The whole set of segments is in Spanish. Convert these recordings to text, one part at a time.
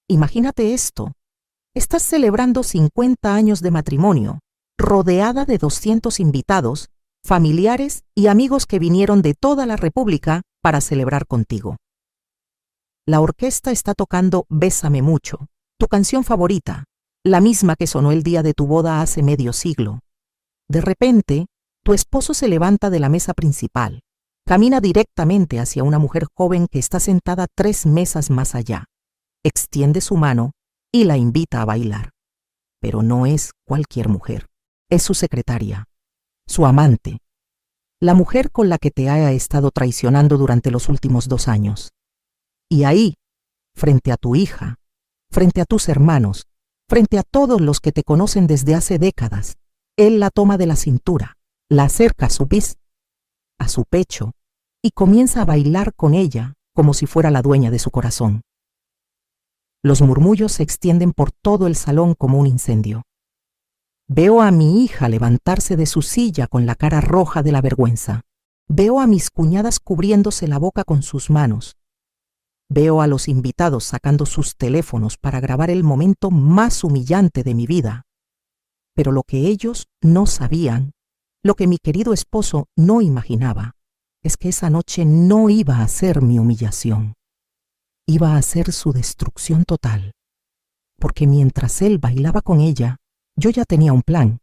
Imagínate esto. Estás celebrando 50 años de matrimonio, rodeada de 200 invitados, familiares y amigos que vinieron de toda la República para celebrar contigo. La orquesta está tocando Bésame mucho, tu canción favorita, la misma que sonó el día de tu boda hace medio siglo. De repente, tu esposo se levanta de la mesa principal, camina directamente hacia una mujer joven que está sentada 3 mesas más allá, extiende su mano y la invita a bailar. Pero no es cualquier mujer, es su secretaria, su amante, la mujer con la que te ha estado traicionando durante los últimos 2 años. Y ahí, frente a tu hija, frente a tus hermanos, frente a todos los que te conocen desde hace décadas, él la toma de la cintura, la acerca a su a su pecho, y comienza a bailar con ella como si fuera la dueña de su corazón. Los murmullos se extienden por todo el salón como un incendio. Veo a mi hija levantarse de su silla con la cara roja de la vergüenza. Veo a mis cuñadas cubriéndose la boca con sus manos. Veo a los invitados sacando sus teléfonos para grabar el momento más humillante de mi vida. Pero lo que ellos no sabían, lo que mi querido esposo no imaginaba, es que esa noche no iba a ser mi humillación. Iba a ser su destrucción total. Porque mientras él bailaba con ella, yo ya tenía un plan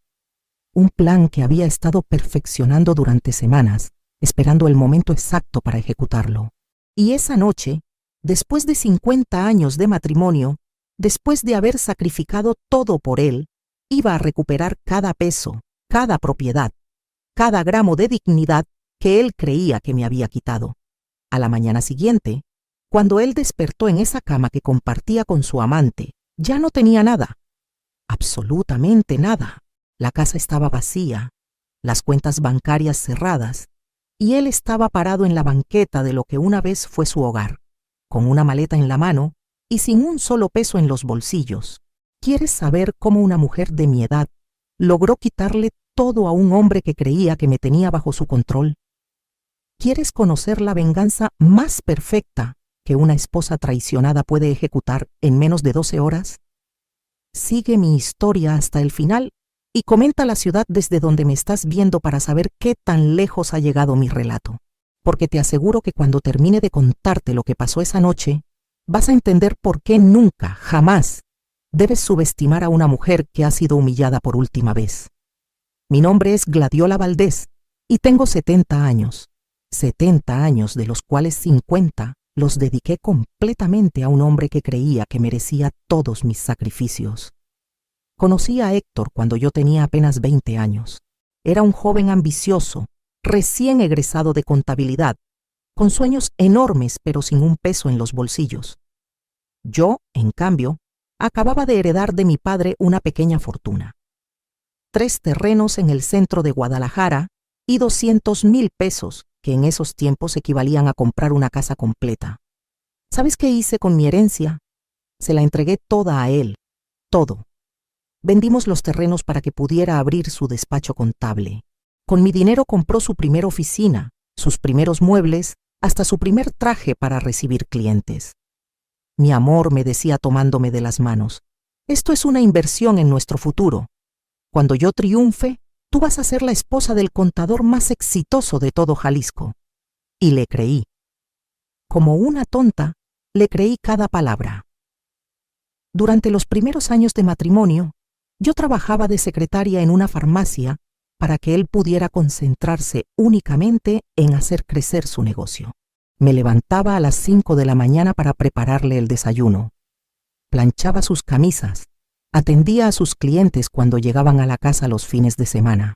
que había estado perfeccionando durante semanas, esperando el momento exacto para ejecutarlo. Y esa noche, después de 50 años de matrimonio, después de haber sacrificado todo por él, iba a recuperar cada peso, cada propiedad, cada gramo de dignidad que él creía que me había quitado. A la mañana siguiente, cuando él despertó en esa cama que compartía con su amante, ya no tenía nada. Absolutamente nada. La casa estaba vacía, las cuentas bancarias cerradas, y él estaba parado en la banqueta de lo que una vez fue su hogar, con una maleta en la mano y sin un solo peso en los bolsillos. ¿Quieres saber cómo una mujer de mi edad logró quitarle todo a un hombre que creía que me tenía bajo su control? ¿Quieres conocer la venganza más perfecta que una esposa traicionada puede ejecutar en menos de 12 horas? Sigue mi historia hasta el final y comenta la ciudad desde donde me estás viendo para saber qué tan lejos ha llegado mi relato. Porque te aseguro que cuando termine de contarte lo que pasó esa noche, vas a entender por qué nunca, jamás, debes subestimar a una mujer que ha sido humillada por última vez. Mi nombre es Gladiola Valdés y tengo 70 años. 70 años de los cuales 50 los dediqué completamente a un hombre que creía que merecía todos mis sacrificios. Conocí a Héctor cuando yo tenía apenas 20 años. Era un joven ambicioso, recién egresado de contabilidad, con sueños enormes pero sin un peso en los bolsillos. Yo, en cambio, acababa de heredar de mi padre una pequeña fortuna. 3 terrenos en el centro de Guadalajara y 200,000 pesos, que en esos tiempos equivalían a comprar una casa completa. ¿Sabes qué hice con mi herencia? Se la entregué toda a él, todo. Vendimos los terrenos para que pudiera abrir su despacho contable. Con mi dinero compró su primera oficina, sus primeros muebles, hasta su primer traje para recibir clientes. Mi amor, me decía tomándome de las manos, esto es una inversión en nuestro futuro. Cuando yo triunfe, tú vas a ser la esposa del contador más exitoso de todo Jalisco. Y le creí. Como una tonta, le creí cada palabra. Durante los primeros años de matrimonio, yo trabajaba de secretaria en una farmacia para que él pudiera concentrarse únicamente en hacer crecer su negocio. Me levantaba a las 5 de la mañana para prepararle el desayuno. Planchaba sus camisas. Atendía a sus clientes cuando llegaban a la casa los fines de semana.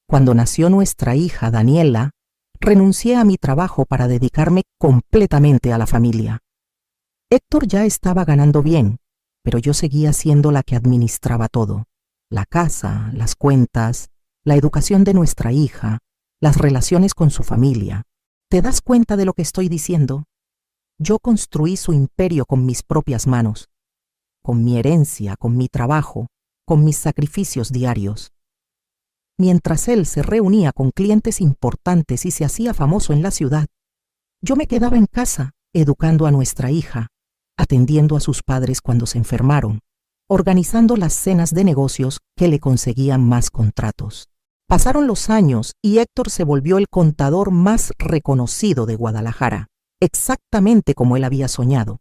Cuando nació nuestra hija, Daniela, renuncié a mi trabajo para dedicarme completamente a la familia. Héctor ya estaba ganando bien, pero yo seguía siendo la que administraba todo: la casa, las cuentas, la educación de nuestra hija, las relaciones con su familia. ¿Te das cuenta de lo que estoy diciendo? Yo construí su imperio con mis propias manos, con mi herencia, con mi trabajo, con mis sacrificios diarios. Mientras él se reunía con clientes importantes y se hacía famoso en la ciudad, yo me quedaba en casa educando a nuestra hija, atendiendo a sus padres cuando se enfermaron, organizando las cenas de negocios que le conseguían más contratos. Pasaron los años y Héctor se volvió el contador más reconocido de Guadalajara, exactamente como él había soñado.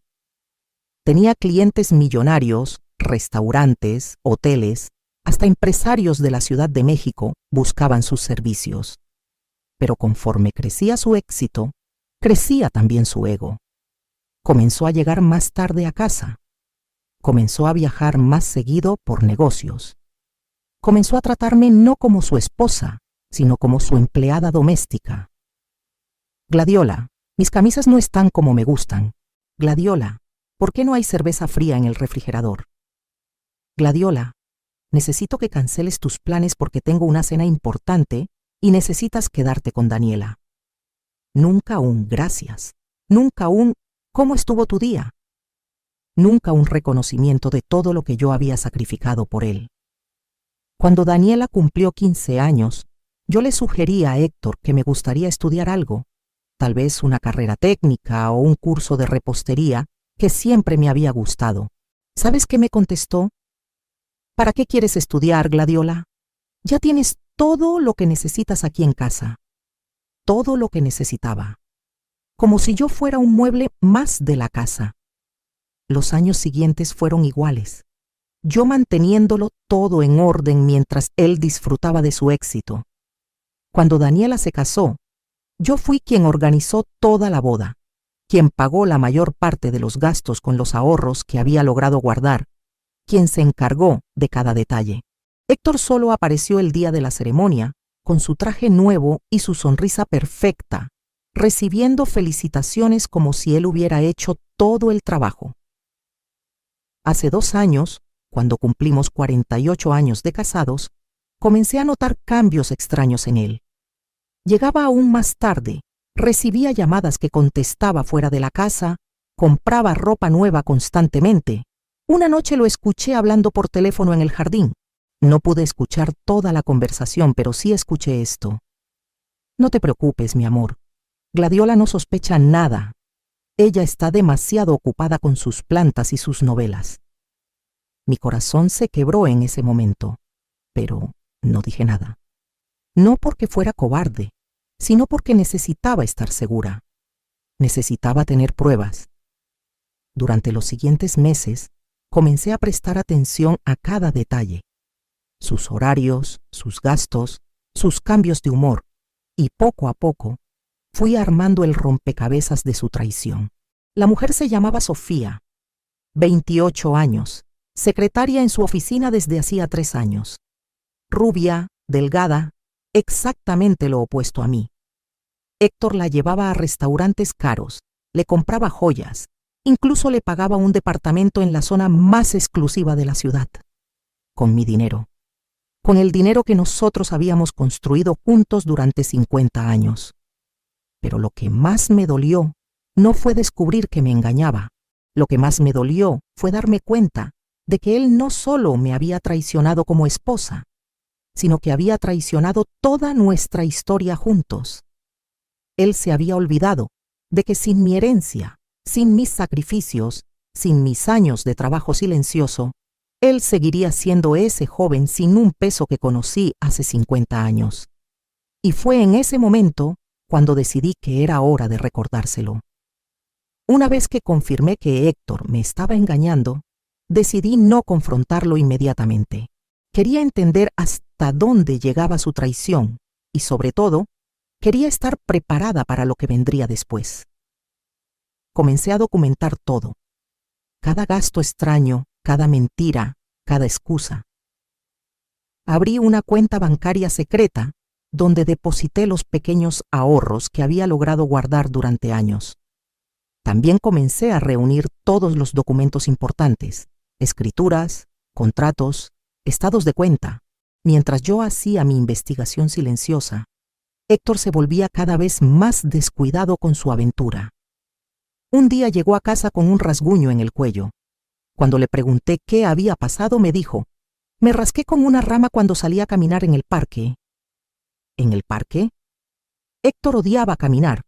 Tenía clientes millonarios, restaurantes, hoteles, hasta empresarios de la Ciudad de México buscaban sus servicios. Pero conforme crecía su éxito, crecía también su ego. Comenzó a llegar más tarde a casa. Comenzó a viajar más seguido por negocios. Comenzó a tratarme no como su esposa, sino como su empleada doméstica. Gladiola, mis camisas no están como me gustan. Gladiola, ¿por qué no hay cerveza fría en el refrigerador? Gladiola, necesito que canceles tus planes porque tengo una cena importante y necesitas quedarte con Daniela. Nunca un gracias. Nunca un ¿cómo estuvo tu día? Nunca un reconocimiento de todo lo que yo había sacrificado por él. Cuando Daniela cumplió 15 años, yo le sugerí a Héctor que me gustaría estudiar algo, tal vez una carrera técnica o un curso de repostería que siempre me había gustado. ¿Sabes qué me contestó? ¿Para qué quieres estudiar, Gladiola? Ya tienes todo lo que necesitas aquí en casa. Todo lo que necesitaba. Como si yo fuera un mueble más de la casa. Los años siguientes fueron iguales. Yo manteniéndolo todo en orden mientras él disfrutaba de su éxito. Cuando Daniela se casó, yo fui quien organizó toda la boda, quien pagó la mayor parte de los gastos con los ahorros que había logrado guardar, quien se encargó de cada detalle. Héctor solo apareció el día de la ceremonia, con su traje nuevo y su sonrisa perfecta, recibiendo felicitaciones como si él hubiera hecho todo el trabajo. Hace 2 años, cuando cumplimos 48 años de casados, comencé a notar cambios extraños en él. Llegaba aún más tarde, recibía llamadas que contestaba fuera de la casa, compraba ropa nueva constantemente. Una noche lo escuché hablando por teléfono en el jardín. No pude escuchar toda la conversación, pero sí escuché esto. No te preocupes, mi amor. Gladiola no sospecha nada. Ella está demasiado ocupada con sus plantas y sus novelas. Mi corazón se quebró en ese momento, pero no dije nada. No porque fuera cobarde, sino porque necesitaba estar segura. Necesitaba tener pruebas. Durante los siguientes meses, comencé a prestar atención a cada detalle. Sus horarios, sus gastos, sus cambios de humor, y poco a poco fui armando el rompecabezas de su traición. La mujer se llamaba Sofía, 28 años, secretaria en su oficina desde hacía 3 años. Rubia, delgada, exactamente lo opuesto a mí. Héctor la llevaba a restaurantes caros, le compraba joyas, incluso le pagaba un departamento en la zona más exclusiva de la ciudad. Con mi dinero. Con el dinero que nosotros habíamos construido juntos durante 50 años. Pero lo que más me dolió no fue descubrir que me engañaba. Lo que más me dolió fue darme cuenta de que él no solo me había traicionado como esposa, sino que había traicionado toda nuestra historia juntos. Él se había olvidado de que sin mi herencia, sin mis sacrificios, sin mis años de trabajo silencioso, él seguiría siendo ese joven sin un peso que conocí hace 50 años. Y fue en ese momento cuando decidí que era hora de recordárselo. Una vez que confirmé que Héctor me estaba engañando, decidí no confrontarlo inmediatamente. Quería entender hasta dónde llegaba su traición y, sobre todo, quería estar preparada para lo que vendría después. Comencé a documentar todo. Cada gasto extraño, cada mentira, cada excusa. Abrí una cuenta bancaria secreta donde deposité los pequeños ahorros que había logrado guardar durante años. También comencé a reunir todos los documentos importantes, escrituras, contratos, estados de cuenta. Mientras yo hacía mi investigación silenciosa, Héctor se volvía cada vez más descuidado con su aventura. Un día llegó a casa con un rasguño en el cuello. Cuando le pregunté qué había pasado, me dijo: «Me rasqué con una rama cuando salí a caminar en el parque». ¿En el parque? Héctor odiaba caminar.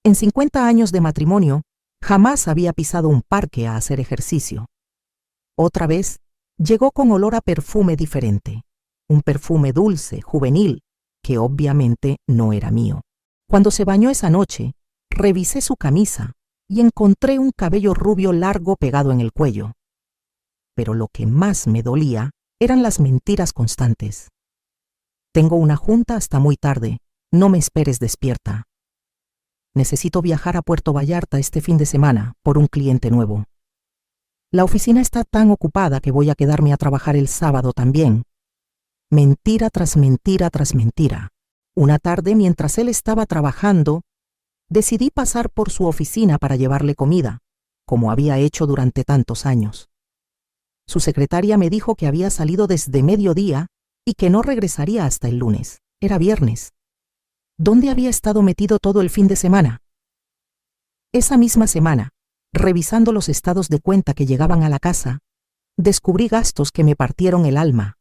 En 50 años de matrimonio, Jamás había pisado un parque a hacer ejercicio. Otra vez, llegó con olor a perfume diferente, un perfume dulce, juvenil, que obviamente no era mío. Cuando se bañó esa noche, revisé su camisa y encontré un cabello rubio largo pegado en el cuello. Pero lo que más me dolía eran las mentiras constantes. Tengo una junta hasta muy tarde, no me esperes despierta. Necesito viajar a Puerto Vallarta este fin de semana por un cliente nuevo. La oficina está tan ocupada que voy a quedarme a trabajar el sábado también. Mentira tras mentira tras mentira. Una tarde, mientras él estaba trabajando, decidí pasar por su oficina para llevarle comida, como había hecho durante tantos años. Su secretaria me dijo que había salido desde mediodía y que no regresaría hasta el lunes. Era viernes. ¿Dónde había estado metido todo el fin de semana? Esa misma semana, revisando los estados de cuenta que llegaban a la casa, descubrí gastos que me partieron el alma.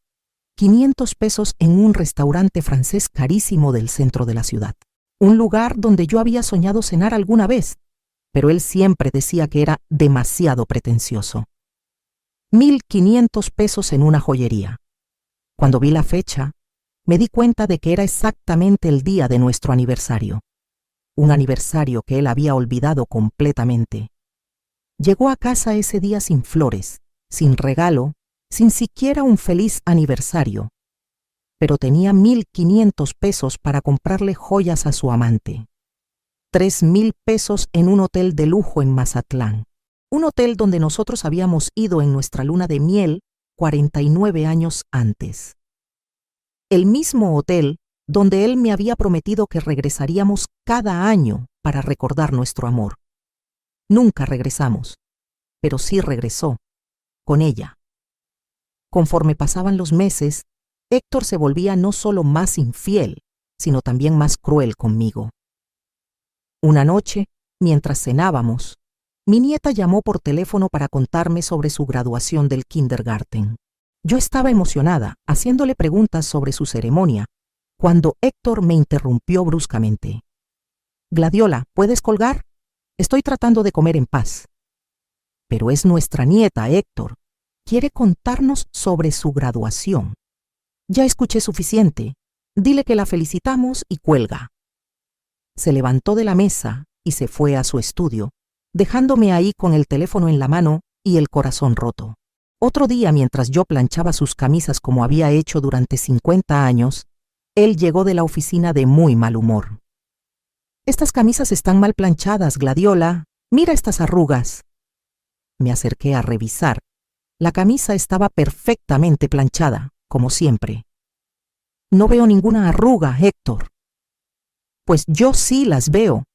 500 pesos en un restaurante francés carísimo del centro de la ciudad. Un lugar donde yo había soñado cenar alguna vez, pero él siempre decía que era demasiado pretencioso. 1.500 pesos en una joyería. Cuando vi la fecha, me di cuenta de que era exactamente el día de nuestro aniversario. Un aniversario que él había olvidado completamente. Llegó a casa ese día sin flores, sin regalo, sin siquiera un feliz aniversario. Pero tenía 1.500 pesos para comprarle joyas a su amante. 3.000 pesos en un hotel de lujo en Mazatlán. Un hotel donde nosotros habíamos ido en nuestra luna de miel 49 años antes. El mismo hotel donde él me había prometido que regresaríamos cada año para recordar nuestro amor. Nunca regresamos, pero sí regresó, con ella. Conforme pasaban los meses, Héctor se volvía no solo más infiel, sino también más cruel conmigo. Una noche, mientras cenábamos, mi nieta llamó por teléfono para contarme sobre su graduación del kindergarten. Yo estaba emocionada, haciéndole preguntas sobre su ceremonia, cuando Héctor me interrumpió bruscamente. «Gladiola, ¿puedes colgar? Estoy tratando de comer en paz». «Pero es nuestra nieta, Héctor. Quiere contarnos sobre su graduación». «Ya escuché suficiente. Dile que la felicitamos y cuelga». Se levantó de la mesa y se fue a su estudio, dejándome ahí con el teléfono en la mano y el corazón roto. Otro día, mientras yo planchaba sus camisas como había hecho durante 50 años, él llegó de la oficina de muy mal humor. «Estas camisas están mal planchadas, Gladiola. Mira estas arrugas». Me acerqué a revisar. La camisa estaba perfectamente planchada, como siempre. «No veo ninguna arruga, Héctor». «Pues yo sí las veo.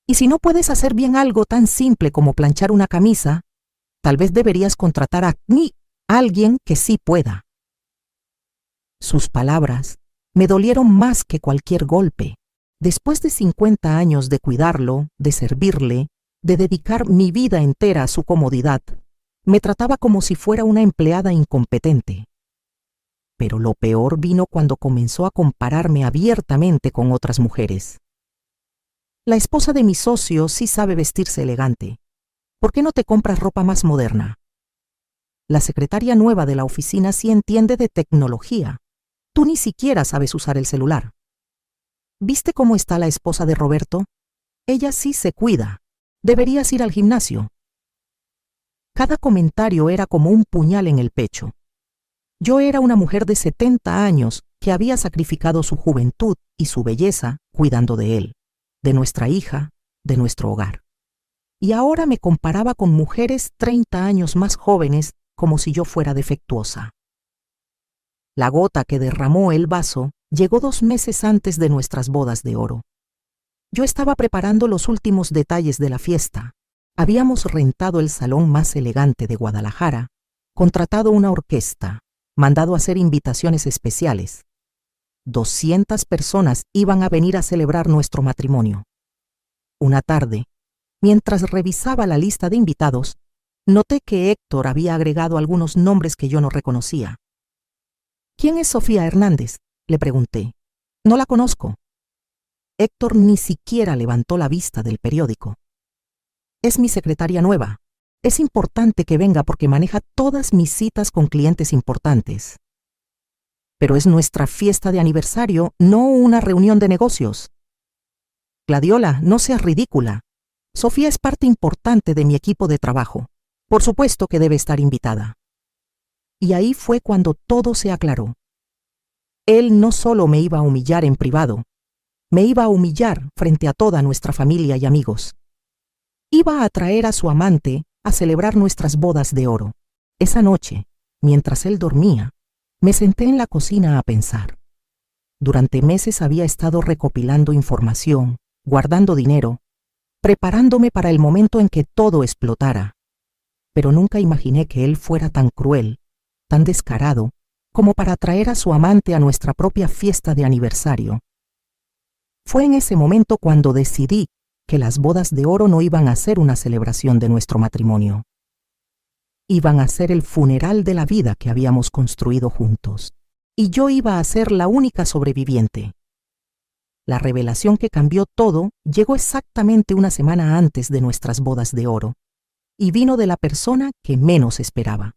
Y si no puedes hacer bien algo tan simple como planchar una camisa, tal vez deberías contratar a alguien que sí pueda». Sus palabras me dolieron más que cualquier golpe. Después de 50 años de cuidarlo, de servirle, de dedicar mi vida entera a su comodidad, me trataba como si fuera una empleada incompetente. Pero lo peor vino cuando comenzó a compararme abiertamente con otras mujeres. «La esposa de mi socio sí sabe vestirse elegante. ¿Por qué no te compras ropa más moderna? La secretaria nueva de la oficina sí entiende de tecnología. Tú ni siquiera sabes usar el celular. ¿Viste cómo está la esposa de Roberto? Ella sí se cuida. Deberías ir al gimnasio». Cada comentario era como un puñal en el pecho. Yo era una mujer de 70 años que había sacrificado su juventud y su belleza cuidando de él, de nuestra hija, de nuestro hogar. Y ahora me comparaba con mujeres 30 años más jóvenes como si yo fuera defectuosa. La gota que derramó el vaso llegó 2 meses antes de nuestras bodas de oro. Yo estaba preparando los últimos detalles de la fiesta. Habíamos rentado el salón más elegante de Guadalajara, contratado una orquesta, mandado hacer invitaciones especiales. 200 personas iban a venir a celebrar nuestro matrimonio. Una tarde, mientras revisaba la lista de invitados, noté que Héctor había agregado algunos nombres que yo no reconocía. «¿Quién es Sofía Hernández?», le pregunté. «No la conozco». Héctor ni siquiera levantó la vista del periódico. es mi secretaria nueva. Es importante que venga porque maneja todas mis citas con clientes importantes. Pero es nuestra fiesta de aniversario, no una reunión de negocios. Gladiola, no seas ridícula. Sofía es parte importante de mi equipo de trabajo. Por supuesto que debe estar invitada. Y ahí fue cuando todo se aclaró. Él no solo me iba a humillar en privado, me iba a humillar frente a toda nuestra familia y amigos. Iba a traer a su amante a celebrar nuestras bodas de oro. Esa noche, mientras él dormía, me senté en la cocina a pensar. Durante meses había estado recopilando información, guardando dinero, preparándome para el momento en que todo explotara. Pero nunca imaginé que él fuera tan cruel, tan descarado, como para traer a su amante a nuestra propia fiesta de aniversario. Fue en ese momento cuando decidí que las bodas de oro no iban a ser una celebración de nuestro matrimonio. Iban a ser el funeral de la vida que habíamos construido juntos, y yo iba a ser la única sobreviviente. La revelación que cambió todo llegó exactamente una semana antes de nuestras bodas de oro, y vino de la persona que menos esperaba.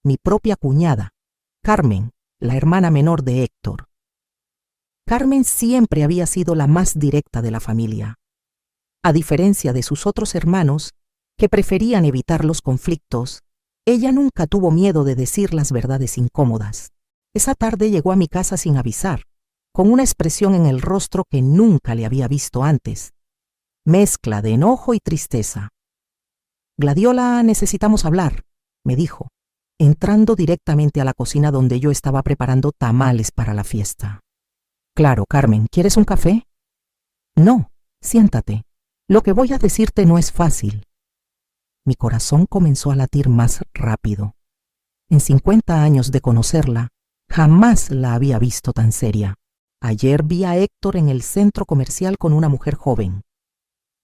Mi propia cuñada, Carmen, la hermana menor de Héctor. Carmen siempre había sido la más directa de la familia. A diferencia de sus otros hermanos, que preferían evitar los conflictos, ella nunca tuvo miedo de decir las verdades incómodas. Esa tarde llegó a mi casa sin avisar, con una expresión en el rostro que nunca le había visto antes, mezcla de enojo y tristeza. Gladiola, necesitamos hablar, me dijo, entrando directamente a la cocina donde yo estaba preparando tamales para la fiesta. Claro, Carmen, ¿quieres un café? No, siéntate. Lo que voy a decirte no es fácil. Mi corazón comenzó a latir más rápido. En 50 años de conocerla, jamás la había visto tan seria. Ayer vi a Héctor en el centro comercial con una mujer joven.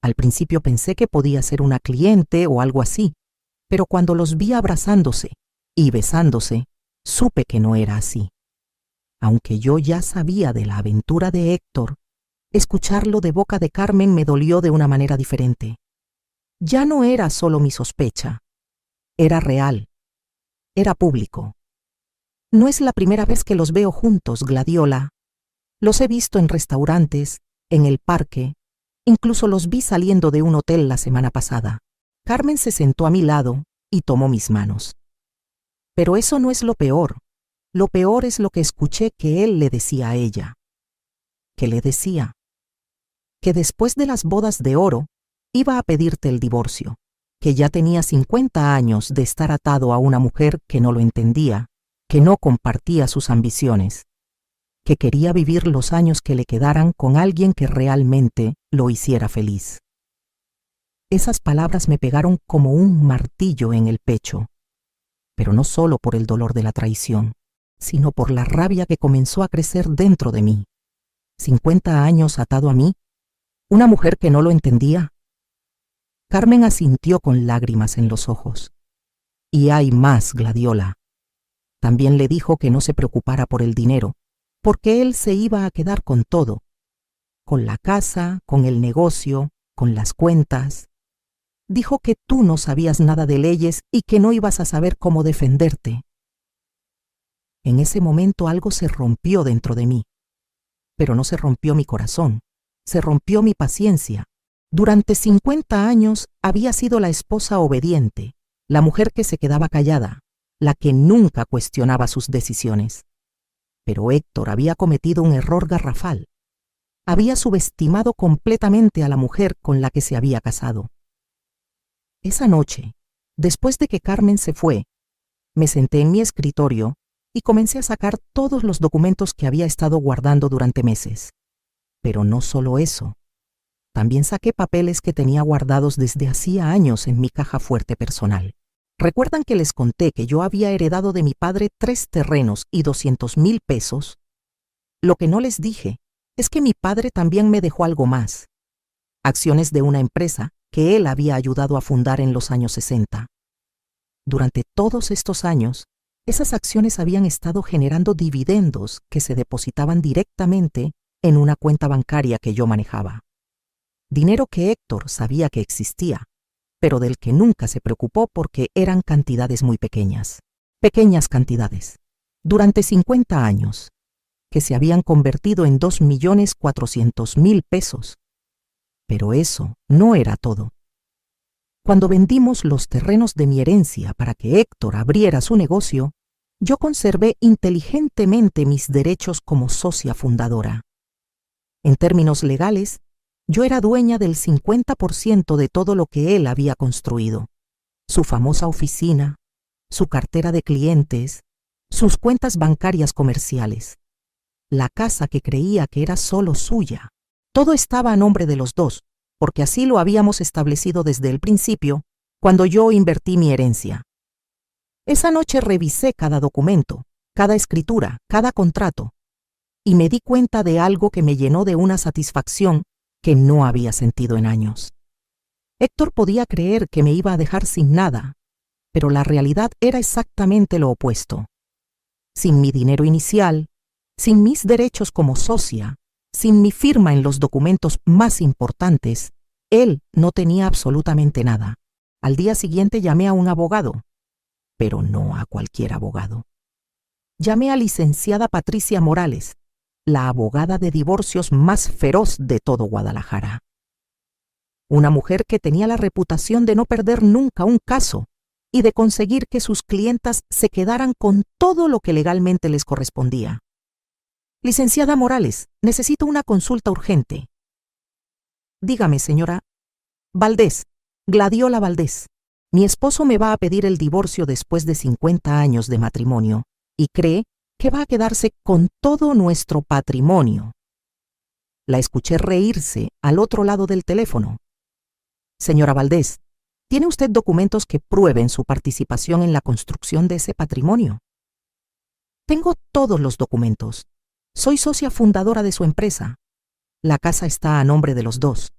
Al principio pensé que podía ser una cliente o algo así, pero cuando los vi abrazándose y besándose, supe que no era así. Aunque yo ya sabía de la aventura de Héctor, escucharlo de boca de Carmen me dolió de una manera diferente. Ya no era solo mi sospecha, era real, era público. No es la primera vez que los veo juntos, Gladiola. Los he visto en restaurantes, en el parque, incluso los vi saliendo de un hotel la semana pasada. Carmen se sentó a mi lado y tomó mis manos. Pero eso no es lo peor. Lo peor es lo que escuché que él le decía a ella. ¿Qué le decía? Que después de las bodas de oro, iba a pedirte el divorcio, que ya tenía 50 años de estar atado a una mujer que no lo entendía, que no compartía sus ambiciones, que quería vivir los años que le quedaran con alguien que realmente lo hiciera feliz. Esas palabras me pegaron como un martillo en el pecho, pero no solo por el dolor de la traición, sino por la rabia que comenzó a crecer dentro de mí. 50 años atado a mí, una mujer que no lo entendía. Carmen asintió con lágrimas en los ojos. Y hay más, Gladiola. También le dijo que no se preocupara por el dinero, porque él se iba a quedar con todo, con la casa, con el negocio, con las cuentas. Dijo que tú no sabías nada de leyes y que no ibas a saber cómo defenderte. En ese momento algo se rompió dentro de mí, pero no se rompió mi corazón, se rompió mi paciencia. Durante 50 años había sido la esposa obediente, la mujer que se quedaba callada, la que nunca cuestionaba sus decisiones. Pero Héctor había cometido un error garrafal. Había subestimado completamente a la mujer con la que se había casado. Esa noche, después de que Carmen se fue, me senté en mi escritorio y comencé a sacar todos los documentos que había estado guardando durante meses. Pero no solo eso. También saqué papeles que tenía guardados desde hacía años en mi caja fuerte personal. ¿Recuerdan que les conté que yo había heredado de mi padre 3 terrenos y 200,000 pesos? Lo que no les dije es que mi padre también me dejó algo más. Acciones de una empresa que él había ayudado a fundar en los años 60. Durante todos estos años, esas acciones habían estado generando dividendos que se depositaban directamente en una cuenta bancaria que yo manejaba. Dinero que Héctor sabía que existía, pero del que nunca se preocupó porque eran cantidades muy pequeñas. Pequeñas cantidades. Durante 50 años, que se habían convertido en 2.400.000 pesos. Pero eso no era todo. Cuando vendimos los terrenos de mi herencia para que Héctor abriera su negocio, yo conservé inteligentemente mis derechos como socia fundadora. En términos legales, yo era dueña del 50% de todo lo que él había construido. Su famosa oficina, su cartera de clientes, sus cuentas bancarias comerciales, la casa que creía que era solo suya. Todo estaba a nombre de los dos, porque así lo habíamos establecido desde el principio, cuando yo invertí mi herencia. Esa noche revisé cada documento, cada escritura, cada contrato, y me di cuenta de algo que me llenó de una satisfacción que no había sentido en años. Héctor podía creer que me iba a dejar sin nada, pero la realidad era exactamente lo opuesto. Sin mi dinero inicial, sin mis derechos como socia, sin mi firma en los documentos más importantes, él no tenía absolutamente nada. Al día siguiente llamé a un abogado, pero no a cualquier abogado. Llamé a licenciada Patricia Morales, la abogada de divorcios más feroz de todo Guadalajara. Una mujer que tenía la reputación de no perder nunca un caso y de conseguir que sus clientas se quedaran con todo lo que legalmente les correspondía. Licenciada Morales, necesito una consulta urgente. Dígame, señora. Valdés, Gladiola Valdés. Mi esposo me va a pedir el divorcio después de 50 años de matrimonio y cree que va a quedarse con todo nuestro patrimonio. La escuché reírse al otro lado del teléfono. Señora Valdés, ¿tiene usted documentos que prueben su participación en la construcción de ese patrimonio? Tengo todos los documentos. Soy socia fundadora de su empresa. La casa está a nombre de los dos.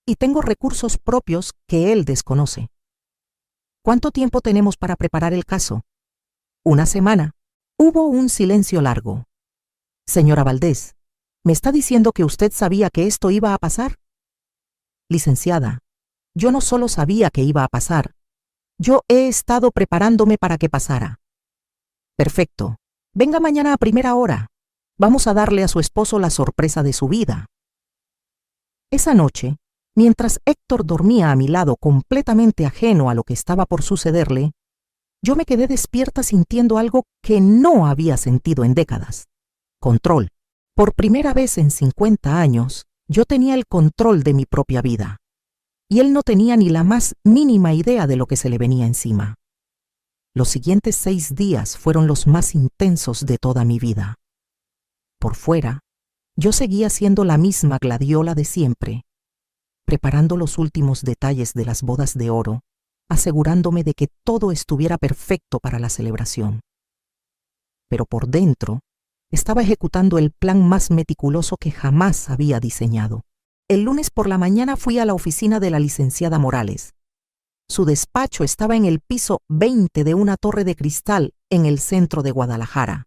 Y tengo recursos propios que él desconoce. ¿Cuánto tiempo tenemos para preparar el caso? Una semana. Hubo un silencio largo. Señora Valdés, ¿me está diciendo que usted sabía que esto iba a pasar? Licenciada, yo no solo sabía que iba a pasar, yo he estado preparándome para que pasara. Perfecto. Venga mañana a primera hora. Vamos a darle a su esposo la sorpresa de su vida. Esa noche, mientras Héctor dormía a mi lado completamente ajeno a lo que estaba por sucederle, yo me quedé despierta sintiendo algo que no había sentido en décadas. Control. Por primera vez en 50 años, yo tenía el control de mi propia vida. Y él no tenía ni la más mínima idea de lo que se le venía encima. Los siguientes 6 días fueron los más intensos de toda mi vida. Por fuera, yo seguía siendo la misma Gladiola de siempre, preparando los últimos detalles de las bodas de oro, asegurándome de que todo estuviera perfecto para la celebración. Pero por dentro, estaba ejecutando el plan más meticuloso que jamás había diseñado. El lunes por la mañana fui a la oficina de la licenciada Morales. Su despacho estaba en el piso 20 de una torre de cristal en el centro de Guadalajara,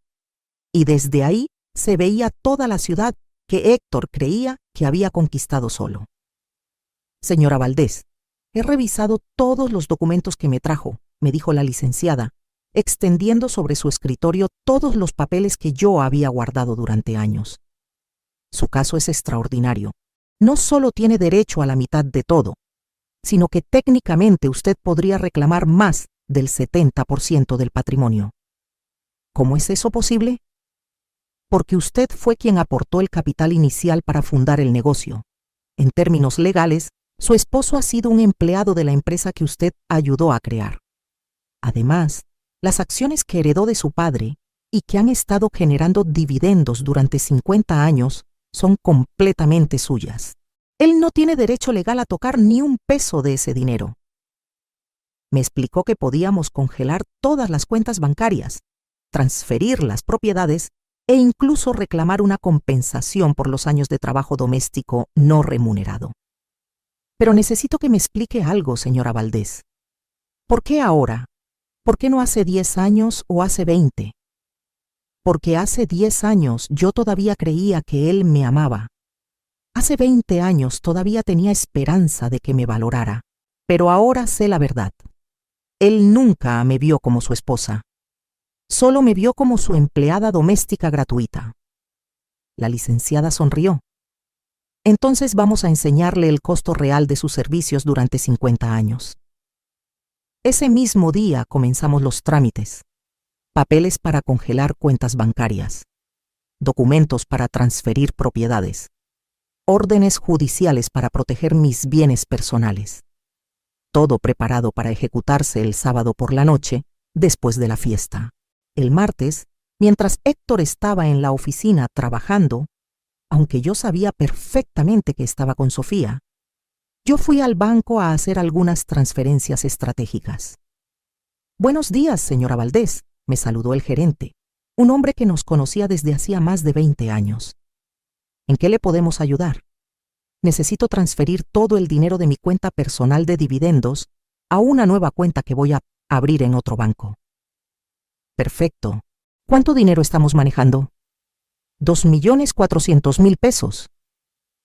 y desde ahí se veía toda la ciudad que Héctor creía que había conquistado solo. Señora Valdés, he revisado todos los documentos que me trajo, me dijo la licenciada, extendiendo sobre su escritorio todos los papeles que yo había guardado durante años. Su caso es extraordinario. No solo tiene derecho a la mitad de todo, sino que técnicamente usted podría reclamar más del 70% del patrimonio. ¿Cómo es eso posible? Porque usted fue quien aportó el capital inicial para fundar el negocio. En términos legales, su esposo ha sido un empleado de la empresa que usted ayudó a crear. Además, las acciones que heredó de su padre y que han estado generando dividendos durante 50 años son completamente suyas. Él no tiene derecho legal a tocar ni un peso de ese dinero. Me explicó que podíamos congelar todas las cuentas bancarias, transferir las propiedades e incluso reclamar una compensación por los años de trabajo doméstico no remunerado. Pero necesito que me explique algo, señora Valdés. ¿Por qué ahora? ¿Por qué no hace 10 años o hace 20? Porque hace 10 años yo todavía creía que él me amaba. Hace 20 años todavía tenía esperanza de que me valorara. Pero ahora sé la verdad. Él nunca me vio como su esposa. Solo me vio como su empleada doméstica gratuita. La licenciada sonrió. Entonces vamos a enseñarle el costo real de sus servicios durante 50 años. Ese mismo día comenzamos los trámites. Papeles para congelar cuentas bancarias. Documentos para transferir propiedades. Órdenes judiciales para proteger mis bienes personales. Todo preparado para ejecutarse el sábado por la noche, después de la fiesta. El martes, mientras Héctor estaba en la oficina trabajando, aunque yo sabía perfectamente que estaba con Sofía, yo fui al banco a hacer algunas transferencias estratégicas. «Buenos días, señora Valdés», me saludó el gerente, un hombre que nos conocía desde hacía más de 20 años. «¿En qué le podemos ayudar? Necesito transferir todo el dinero de mi cuenta personal de dividendos a una nueva cuenta que voy a abrir en otro banco». «Perfecto. ¿Cuánto dinero estamos manejando?» 2.400.000 pesos.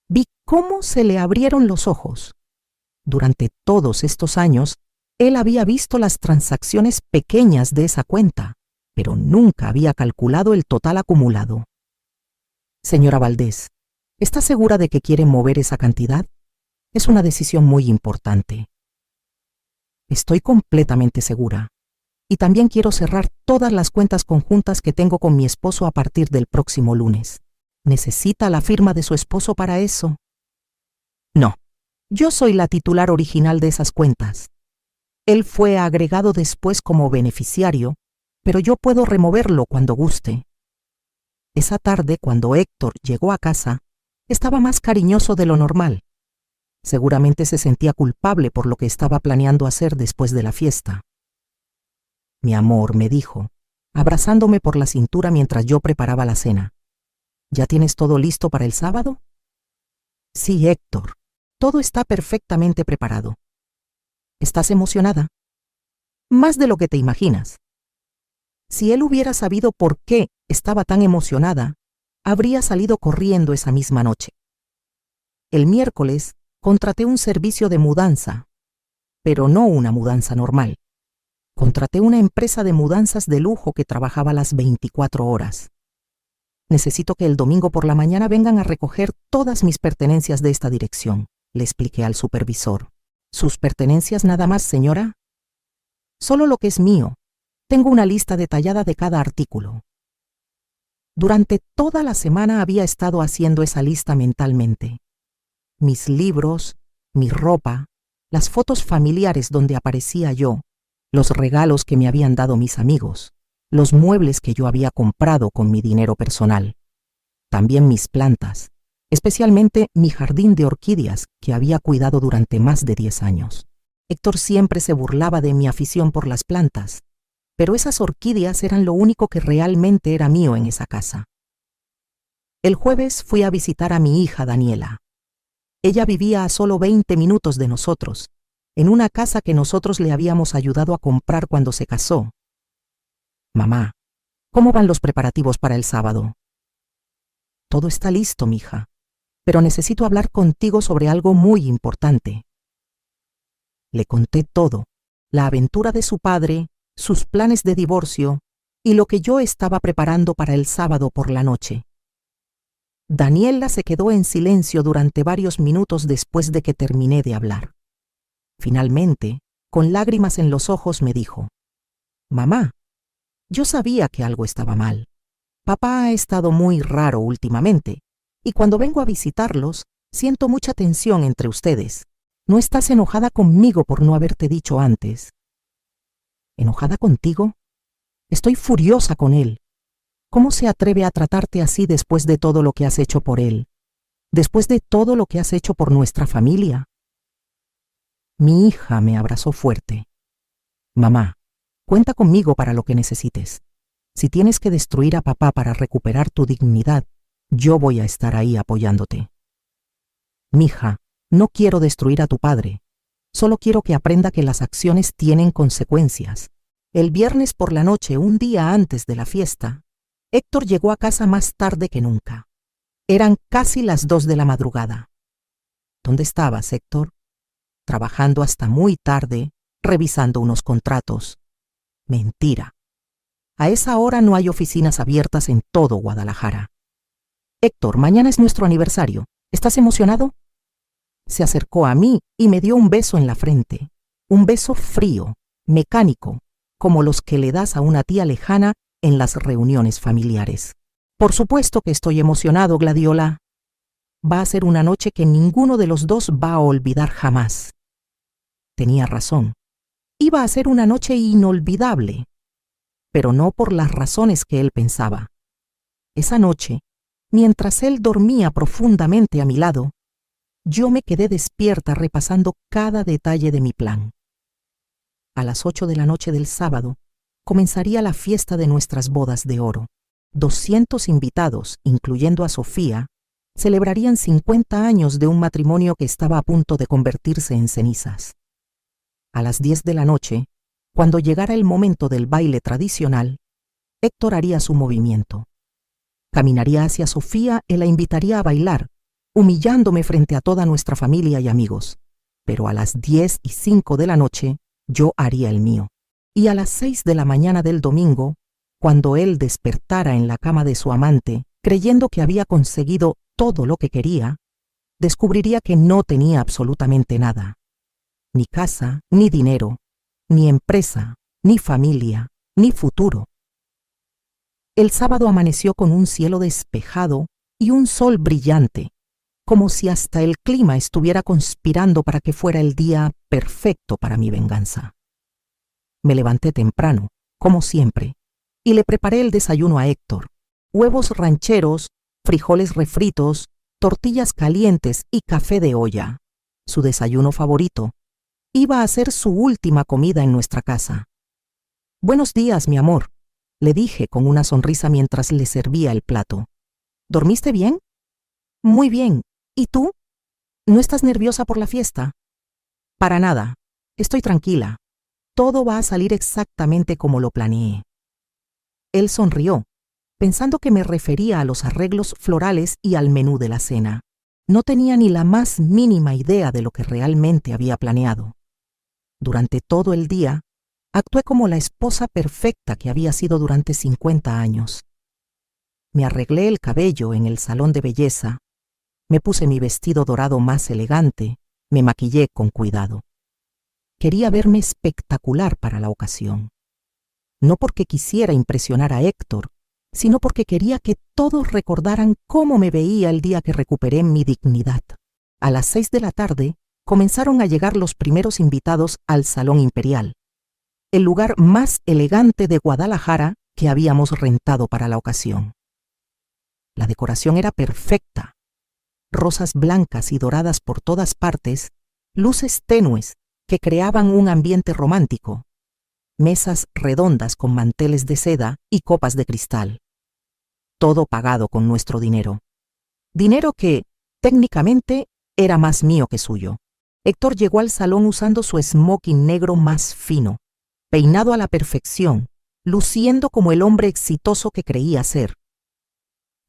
Vi cómo se le abrieron los ojos. Durante todos estos años, él había visto las transacciones pequeñas de esa cuenta, pero nunca había calculado el total acumulado. «Señora Valdés, ¿está segura de que quiere mover esa cantidad? Es una decisión muy importante». «Estoy completamente segura. Y también quiero cerrar todas las cuentas conjuntas que tengo con mi esposo a partir del próximo lunes. ¿Necesita la firma de su esposo para eso?» «No. Yo soy la titular original de esas cuentas. Él fue agregado después como beneficiario, pero yo puedo removerlo cuando guste». Esa tarde, cuando Héctor llegó a casa, estaba más cariñoso de lo normal. Seguramente se sentía culpable por lo que estaba planeando hacer después de la fiesta. «Mi amor», me dijo, abrazándome por la cintura mientras yo preparaba la cena. «¿Ya tienes todo listo para el sábado?» «Sí, Héctor. Todo está perfectamente preparado». «¿Estás emocionada?» «Más de lo que te imaginas». Si él hubiera sabido por qué estaba tan emocionada, habría salido corriendo esa misma noche. El miércoles contraté un servicio de mudanza, pero no una mudanza normal. Contraté una empresa de mudanzas de lujo que trabajaba las 24 horas. «Necesito que el domingo por la mañana vengan a recoger todas mis pertenencias de esta dirección», le expliqué al supervisor. «¿Sus pertenencias nada más, señora?» «Solo lo que es mío. Tengo una lista detallada de cada artículo». Durante toda la semana había estado haciendo esa lista mentalmente. Mis libros, mi ropa, las fotos familiares donde aparecía yo, los regalos que me habían dado mis amigos, los muebles que yo había comprado con mi dinero personal, también mis plantas, especialmente mi jardín de orquídeas que había cuidado durante más de 10 años. Héctor siempre se burlaba de mi afición por las plantas, pero esas orquídeas eran lo único que realmente era mío en esa casa. El jueves fui a visitar a mi hija Daniela. Ella vivía a solo 20 minutos de nosotros, en una casa que nosotros le habíamos ayudado a comprar cuando se casó. «Mamá, ¿cómo van los preparativos para el sábado?» «Todo está listo, mija, pero necesito hablar contigo sobre algo muy importante». Le conté todo, la aventura de su padre, sus planes de divorcio y lo que yo estaba preparando para el sábado por la noche. Daniela se quedó en silencio durante varios minutos después de que terminé de hablar. Finalmente, con lágrimas en los ojos, me dijo: «Mamá, yo sabía que algo estaba mal. Papá ha estado muy raro últimamente, y cuando vengo a visitarlos, siento mucha tensión entre ustedes. ¿No estás enojada conmigo por no haberte dicho antes?» «¿Enojada contigo? Estoy furiosa con él. ¿Cómo se atreve a tratarte así después de todo lo que has hecho por él? Después de todo lo que has hecho por nuestra familia?» Mi hija me abrazó fuerte. «Mamá, cuenta conmigo para lo que necesites. Si tienes que destruir a papá para recuperar tu dignidad, yo voy a estar ahí apoyándote. Mija, no quiero destruir a tu padre. Solo quiero que aprenda que las acciones tienen consecuencias». El viernes por la noche, un día antes de la fiesta, Héctor llegó a casa más tarde que nunca. Eran casi las 2 de la madrugada. «¿Dónde estabas, Héctor?» trabajando hasta muy tarde, revisando unos contratos. Mentira. A esa hora no hay oficinas abiertas en todo Guadalajara. Héctor, mañana es nuestro aniversario. ¿Estás emocionado? Se acercó a mí y me dio un beso en la frente. Un beso frío, mecánico, como los que le das a una tía lejana en las reuniones familiares. Por supuesto que estoy emocionado, Gladiola. Va a ser una noche que ninguno de los dos va a olvidar jamás. Tenía razón. Iba a ser una noche inolvidable, pero no por las razones que él pensaba. Esa noche, mientras él dormía profundamente a mi lado, yo me quedé despierta repasando cada detalle de mi plan. A las 8 de la noche del sábado, comenzaría la fiesta de nuestras bodas de oro. 200 invitados, incluyendo a Sofía, celebrarían 50 años de un matrimonio que estaba a punto de convertirse en cenizas. A las 10 de la noche, cuando llegara el momento del baile tradicional, Héctor haría su movimiento. Caminaría hacia Sofía y la invitaría a bailar, humillándome frente a toda nuestra familia y amigos. Pero a las 10:05 de la noche, yo haría el mío. Y a las 6 de la mañana del domingo, cuando él despertara en la cama de su amante, creyendo que había conseguido todo lo que quería, descubriría que no tenía absolutamente nada. Ni casa, ni dinero, ni empresa, ni familia, ni futuro. El sábado amaneció con un cielo despejado y un sol brillante, como si hasta el clima estuviera conspirando para que fuera el día perfecto para mi venganza. Me levanté temprano, como siempre, y le preparé el desayuno a Héctor: huevos rancheros, frijoles refritos, tortillas calientes y café de olla. Su desayuno favorito. Iba a ser su última comida en nuestra casa. «Buenos días, mi amor», le dije con una sonrisa mientras le servía el plato. «¿Dormiste bien?» «Muy bien. ¿Y tú? ¿No estás nerviosa por la fiesta?» «Para nada. Estoy tranquila. Todo va a salir exactamente como lo planeé». Él sonrió, pensando que me refería a los arreglos florales y al menú de la cena. No tenía ni la más mínima idea de lo que realmente había planeado. Durante todo el día, actué como la esposa perfecta que había sido durante 50 años. Me arreglé el cabello en el salón de belleza, me puse mi vestido dorado más elegante, me maquillé con cuidado. Quería verme espectacular para la ocasión. No porque quisiera impresionar a Héctor, sino porque quería que todos recordaran cómo me veía el día que recuperé mi dignidad. A las 6 de la tarde, comenzaron a llegar los primeros invitados al Salón Imperial, el lugar más elegante de Guadalajara que habíamos rentado para la ocasión. La decoración era perfecta. Rosas blancas y doradas por todas partes, luces tenues que creaban un ambiente romántico, mesas redondas con manteles de seda y copas de cristal. Todo pagado con nuestro dinero. Dinero que, técnicamente, era más mío que suyo. Héctor llegó al salón usando su smoking negro más fino, peinado a la perfección, luciendo como el hombre exitoso que creía ser.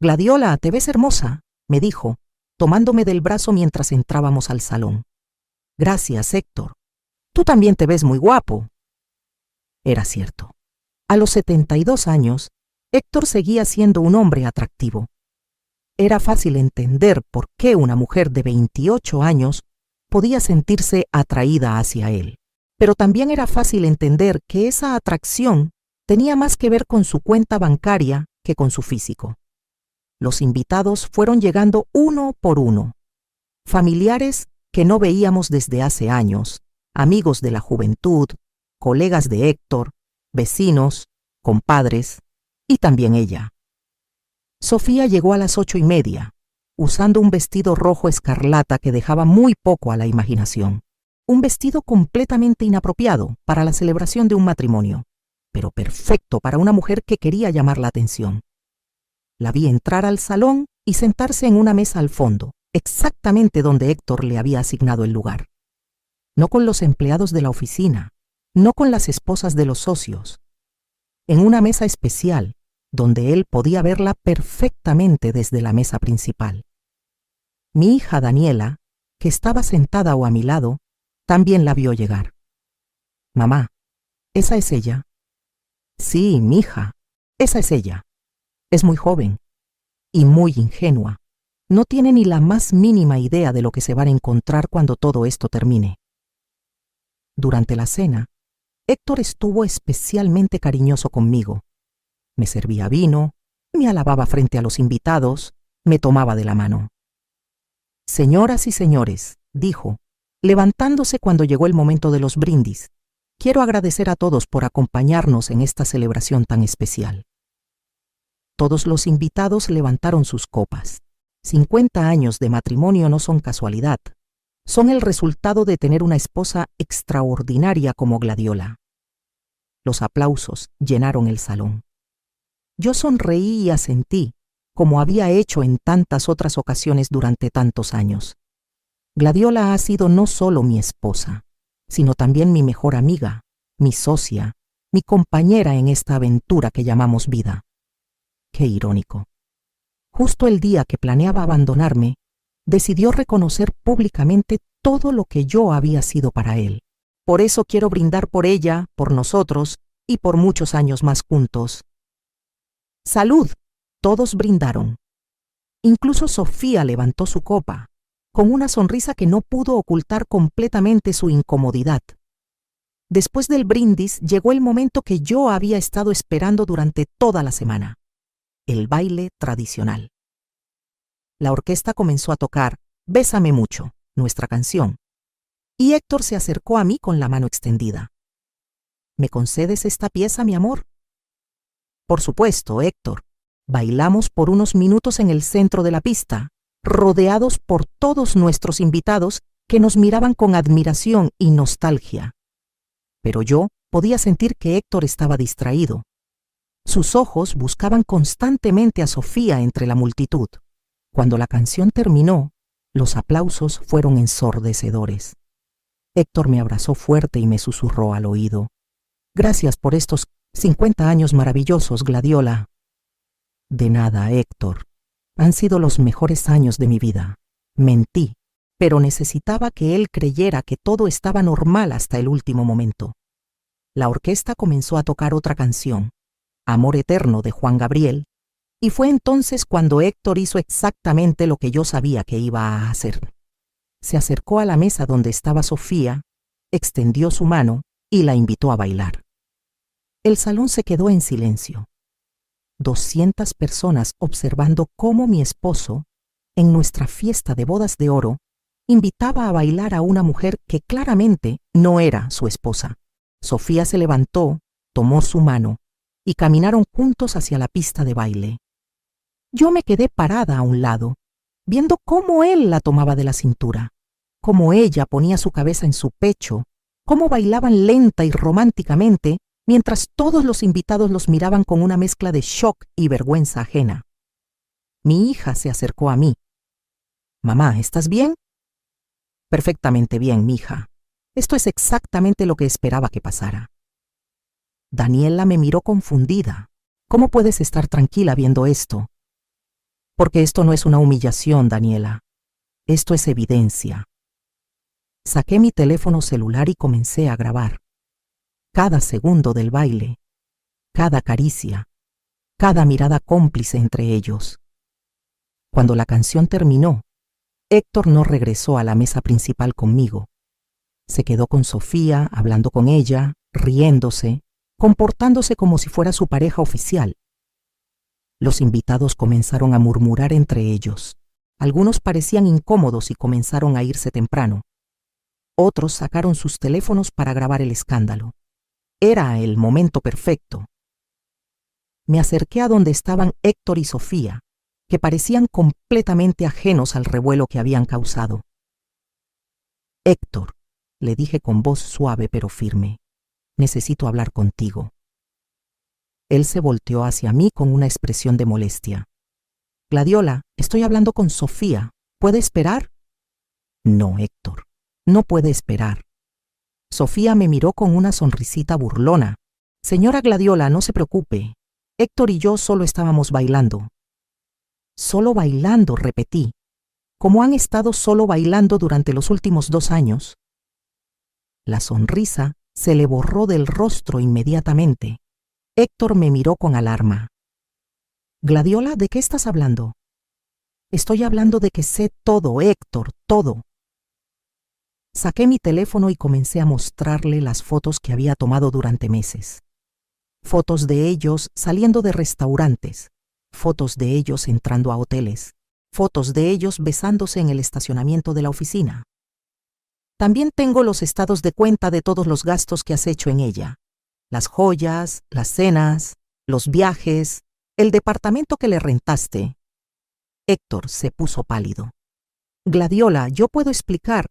«Gladiola, te ves hermosa», me dijo, tomándome del brazo mientras entrábamos al salón. «Gracias, Héctor. Tú también te ves muy guapo». Era cierto. A los 72 años, Héctor seguía siendo un hombre atractivo. Era fácil entender por qué una mujer de 28 años podía sentirse atraída hacia él. Pero también era fácil entender que esa atracción tenía más que ver con su cuenta bancaria que con su físico. Los invitados fueron llegando uno por uno. Familiares que no veíamos desde hace años, amigos de la juventud, colegas de Héctor, vecinos, compadres, y también ella. Sofía llegó a las 8:30, usando un vestido rojo escarlata que dejaba muy poco a la imaginación. Un vestido completamente inapropiado para la celebración de un matrimonio, pero perfecto para una mujer que quería llamar la atención. La vi entrar al salón y sentarse en una mesa al fondo, exactamente donde Héctor le había asignado el lugar. No con los empleados de la oficina, no con las esposas de los socios. En una mesa especial, donde él podía verla perfectamente desde la mesa principal. Mi hija Daniela, que estaba sentada a mi lado, también la vio llegar. «Mamá, ¿esa es ella?» «Sí, mija, esa es ella. Es muy joven y muy ingenua. No tiene ni la más mínima idea de lo que se van a encontrar cuando todo esto termine». Durante la cena, Héctor estuvo especialmente cariñoso conmigo. Me servía vino, me alababa frente a los invitados, me tomaba de la mano. «Señoras y señores», dijo, levantándose cuando llegó el momento de los brindis, «quiero agradecer a todos por acompañarnos en esta celebración tan especial». Todos los invitados levantaron sus copas. 50 años de matrimonio no son casualidad. Son el resultado de tener una esposa extraordinaria como Gladiola. Los aplausos llenaron el salón. Yo sonreí y asentí, como había hecho en tantas otras ocasiones durante tantos años. Gladiola ha sido no solo mi esposa, sino también mi mejor amiga, mi socia, mi compañera en esta aventura que llamamos vida. Qué irónico. Justo el día que planeaba abandonarme, decidió reconocer públicamente todo lo que yo había sido para él. Por eso quiero brindar por ella, por nosotros y por muchos años más juntos. ¡Salud! Todos brindaron. Incluso Sofía levantó su copa, con una sonrisa que no pudo ocultar completamente su incomodidad. Después del brindis llegó el momento que yo había estado esperando durante toda la semana: el baile tradicional. La orquesta comenzó a tocar «Bésame mucho», nuestra canción, y Héctor se acercó a mí con la mano extendida. «¿Me concedes esta pieza, mi amor?» «Por supuesto, Héctor». Bailamos por unos minutos en el centro de la pista, rodeados por todos nuestros invitados que nos miraban con admiración y nostalgia. Pero yo podía sentir que Héctor estaba distraído. Sus ojos buscaban constantemente a Sofía entre la multitud. Cuando la canción terminó, los aplausos fueron ensordecedores. Héctor me abrazó fuerte y me susurró al oído: «Gracias por estos 50 años maravillosos, Gladiola». «De nada, Héctor. Han sido los mejores años de mi vida». Mentí, pero necesitaba que él creyera que todo estaba normal hasta el último momento. La orquesta comenzó a tocar otra canción, Amor Eterno de Juan Gabriel, y fue entonces cuando Héctor hizo exactamente lo que yo sabía que iba a hacer. Se acercó a la mesa donde estaba Sofía, extendió su mano y la invitó a bailar. El salón se quedó en silencio. 200 personas observando cómo mi esposo, en nuestra fiesta de bodas de oro, invitaba a bailar a una mujer que claramente no era su esposa. Sofía se levantó, tomó su mano y caminaron juntos hacia la pista de baile. Yo me quedé parada a un lado, viendo cómo él la tomaba de la cintura, cómo ella ponía su cabeza en su pecho, cómo bailaban lenta y románticamente, mientras todos los invitados los miraban con una mezcla de shock y vergüenza ajena. Mi hija se acercó a mí. «Mamá, ¿estás bien?» «Perfectamente bien, mija. Esto es exactamente lo que esperaba que pasara». Daniela me miró confundida. «¿Cómo puedes estar tranquila viendo esto?» «Porque esto no es una humillación, Daniela. Esto es evidencia». Saqué mi teléfono celular y comencé a grabar. Cada segundo del baile, cada caricia, cada mirada cómplice entre ellos. Cuando la canción terminó, Héctor no regresó a la mesa principal conmigo. Se quedó con Sofía, hablando con ella, riéndose, comportándose como si fuera su pareja oficial. Los invitados comenzaron a murmurar entre ellos. Algunos parecían incómodos y comenzaron a irse temprano. Otros sacaron sus teléfonos para grabar el escándalo. Era el momento perfecto. Me acerqué a donde estaban Héctor y Sofía, que parecían completamente ajenos al revuelo que habían causado. «Héctor», le dije con voz suave pero firme, «necesito hablar contigo». Él se volteó hacia mí con una expresión de molestia. «Gladiola, estoy hablando con Sofía. ¿Puede esperar?» «No, Héctor, no puede esperar». Sofía me miró con una sonrisita burlona. «Señora Gladiola, no se preocupe. Héctor y yo solo estábamos bailando». «Solo bailando», repetí. «¿Cómo han estado solo bailando durante los últimos 2 años?» La sonrisa se le borró del rostro inmediatamente. Héctor me miró con alarma. Gladiola, ¿de qué estás hablando? Estoy hablando de que sé todo, Héctor, todo. Saqué mi teléfono y comencé a mostrarle las fotos que había tomado durante meses. Fotos de ellos saliendo de restaurantes, fotos de ellos entrando a hoteles, fotos de ellos besándose en el estacionamiento de la oficina. También tengo los estados de cuenta de todos los gastos que has hecho en ella. Las joyas, las cenas, los viajes, el departamento que le rentaste. Héctor se puso pálido. Gladiola, yo puedo explicar.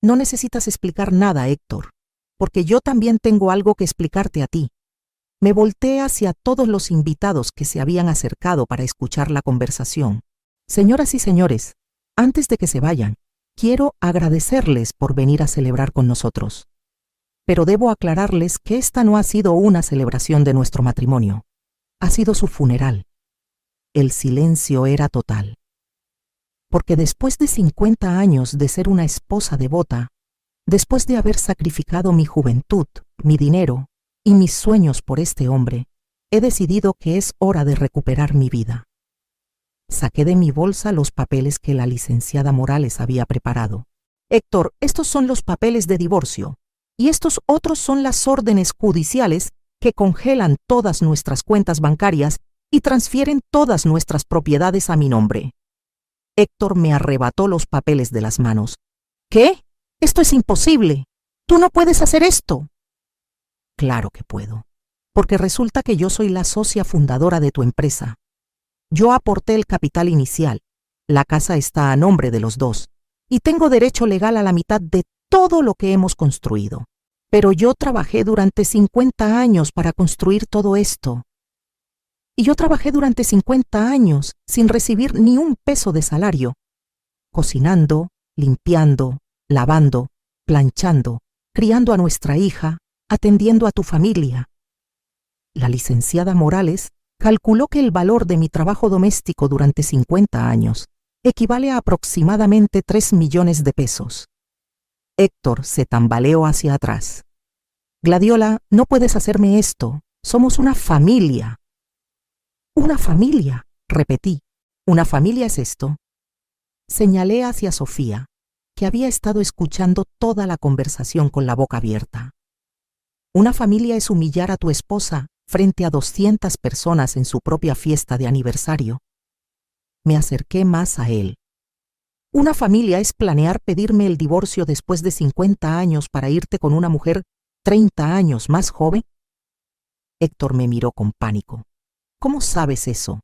No necesitas explicar nada, Héctor, porque yo también tengo algo que explicarte a ti. Me volteé hacia todos los invitados que se habían acercado para escuchar la conversación. Señoras y señores, antes de que se vayan, quiero agradecerles por venir a celebrar con nosotros. Pero debo aclararles que esta no ha sido una celebración de nuestro matrimonio. Ha sido su funeral. El silencio era total. Porque después de 50 años de ser una esposa devota, después de haber sacrificado mi juventud, mi dinero y mis sueños por este hombre, he decidido que es hora de recuperar mi vida. Saqué de mi bolsa los papeles que la licenciada Morales había preparado. Héctor, estos son los papeles de divorcio, y estos otros son las órdenes judiciales que congelan todas nuestras cuentas bancarias y transfieren todas nuestras propiedades a mi nombre. Héctor me arrebató los papeles de las manos. ¿Qué? Esto es imposible. Tú no puedes hacer esto. Claro que puedo, porque resulta que yo soy la socia fundadora de tu empresa. Yo aporté el capital inicial, la casa está a nombre de los dos, y tengo derecho legal a la mitad de todo lo que hemos construido. Pero yo trabajé durante 50 años para construir todo esto. Y yo trabajé durante 50 años sin recibir ni un peso de salario, cocinando, limpiando, lavando, planchando, criando a nuestra hija, atendiendo a tu familia. La licenciada Morales calculó que el valor de mi trabajo doméstico durante 50 años equivale a aproximadamente 3 millones de pesos. Héctor se tambaleó hacia atrás. Gladiola, no puedes hacerme esto. Somos una familia. Una familia, repetí. ¿Una familia es esto? Señalé hacia Sofía, que había estado escuchando toda la conversación con la boca abierta. Una familia es humillar a tu esposa frente a 200 personas en su propia fiesta de aniversario. Me acerqué más a él. Una familia es planear pedirme el divorcio después de 50 años para irte con una mujer 30 años más joven. Héctor me miró con pánico. ¿Cómo sabes eso?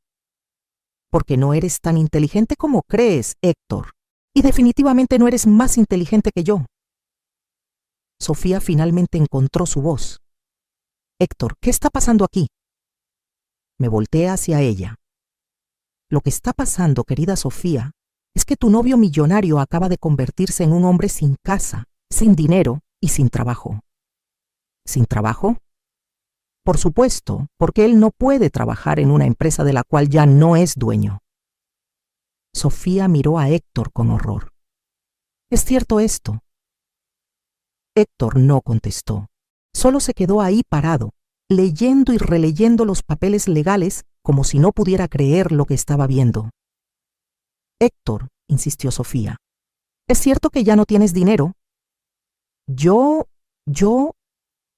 Porque no eres tan inteligente como crees, Héctor. Y definitivamente no eres más inteligente que yo. Sofía finalmente encontró su voz. Héctor, ¿qué está pasando aquí? Me volteé hacia ella. Lo que está pasando, querida Sofía, es que tu novio millonario acaba de convertirse en un hombre sin casa, sin dinero y sin trabajo. ¿Sin trabajo? Por supuesto, porque él no puede trabajar en una empresa de la cual ya no es dueño. Sofía miró a Héctor con horror. ¿Es cierto esto? Héctor no contestó. Solo se quedó ahí parado, leyendo y releyendo los papeles legales como si no pudiera creer lo que estaba viendo. Héctor, insistió Sofía, ¿es cierto que ya no tienes dinero?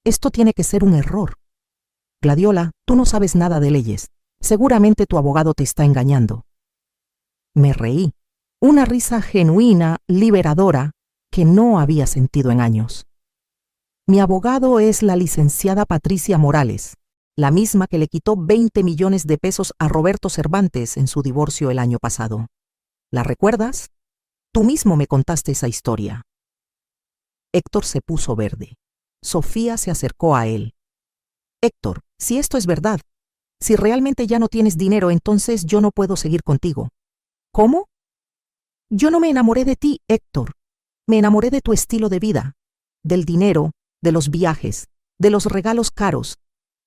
Esto tiene que ser un error. Gladiola, tú no sabes nada de leyes. Seguramente tu abogado te está engañando. Me reí, una risa genuina, liberadora, que no había sentido en años. Mi abogado es la licenciada Patricia Morales, la misma que le quitó 20 millones de pesos a Roberto Cervantes en su divorcio el año pasado. ¿La recuerdas? Tú mismo me contaste esa historia. Héctor se puso verde. Sofía se acercó a él. Héctor, si esto es verdad, si realmente ya no tienes dinero, entonces yo no puedo seguir contigo. ¿Cómo? Yo no me enamoré de ti, Héctor. Me enamoré de tu estilo de vida, del dinero, de los viajes, de los regalos caros.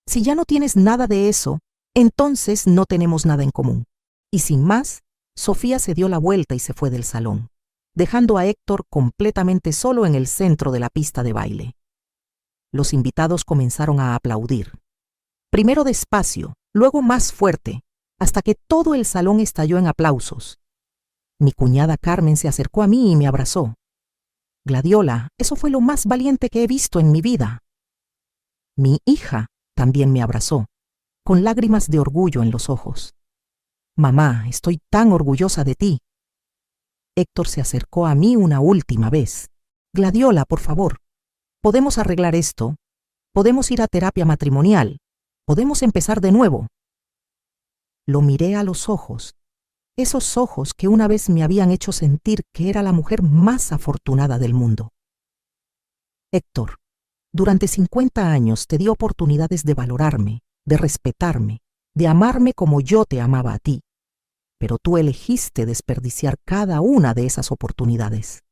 Si ya no tienes nada de eso, entonces no tenemos nada en común. Y sin más, Sofía se dio la vuelta y se fue del salón. dejando a Héctor completamente solo en el centro de la pista de baile. Los invitados comenzaron a aplaudir. Primero despacio, luego más fuerte, hasta que todo el salón estalló en aplausos. Mi cuñada Carmen se acercó a mí y me abrazó. Gladiola, eso fue lo más valiente que he visto en mi vida. Mi hija también me abrazó, con lágrimas de orgullo en los ojos. Mamá, estoy tan orgullosa de ti. Héctor se acercó a mí una última vez. Gladiola, por favor, podemos arreglar esto. Podemos ir a terapia matrimonial. Podemos empezar de nuevo. Lo miré a los ojos, esos ojos que una vez me habían hecho sentir que era la mujer más afortunada del mundo. Héctor, durante 50 años te di oportunidades de valorarme, de respetarme, de amarme como yo te amaba a ti, pero tú elegiste desperdiciar cada una de esas oportunidades.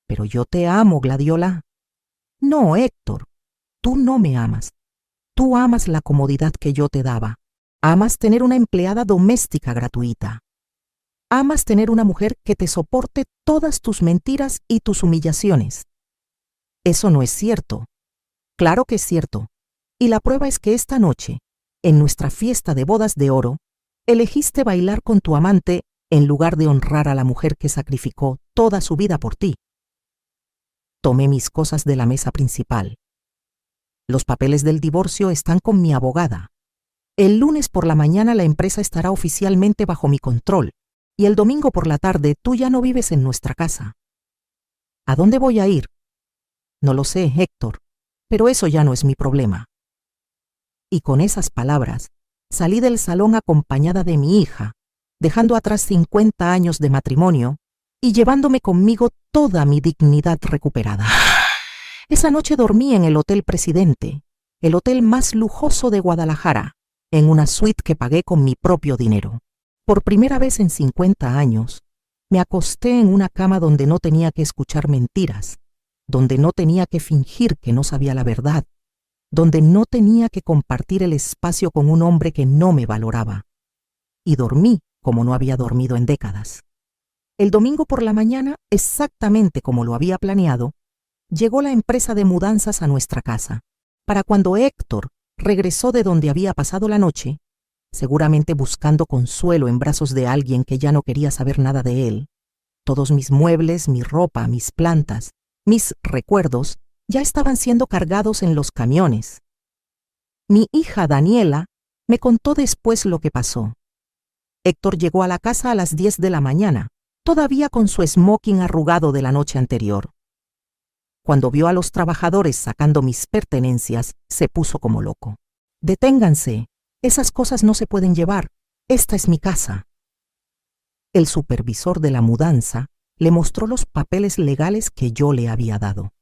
Pero yo te amo, Gladiola. No, Héctor, tú no me amas. Tú amas la comodidad que yo te daba. Amas tener una empleada doméstica gratuita. Amas tener una mujer que te soporte todas tus mentiras y tus humillaciones. Eso no es cierto. Claro que es cierto. Y la prueba es que esta noche, en nuestra fiesta de bodas de oro, elegiste bailar con tu amante en lugar de honrar a la mujer que sacrificó toda su vida por ti. Tomé mis cosas de la mesa principal. Los papeles del divorcio están con mi abogada. El lunes por la mañana la empresa estará oficialmente bajo mi control y el domingo por la tarde tú ya no vives en nuestra casa. ¿A dónde voy a ir? No lo sé, Héctor, pero eso ya no es mi problema. Y con esas palabras, salí del salón acompañada de mi hija, dejando atrás 50 años de matrimonio y llevándome conmigo toda mi dignidad recuperada. Esa noche dormí en el Hotel Presidente, el hotel más lujoso de Guadalajara, en una suite que pagué con mi propio dinero. Por primera vez en 50 años, me acosté en una cama donde no tenía que escuchar mentiras, donde no tenía que fingir que no sabía la verdad, donde no tenía que compartir el espacio con un hombre que no me valoraba. Y dormí como no había dormido en décadas. El domingo por la mañana, exactamente como lo había planeado, llegó la empresa de mudanzas a nuestra casa. Para cuando Héctor regresó de donde había pasado la noche, seguramente buscando consuelo en brazos de alguien que ya no quería saber nada de él, todos mis muebles, mi ropa, mis plantas, mis recuerdos, ya estaban siendo cargados en los camiones. Mi hija Daniela me contó después lo que pasó. Héctor llegó a la casa a las 10 de la mañana, todavía con su smoking arrugado de la noche anterior. Cuando vio a los trabajadores sacando mis pertenencias, se puso como loco. Deténganse, esas cosas no se pueden llevar, esta es mi casa. El supervisor de la mudanza le mostró los papeles legales que yo le había dado.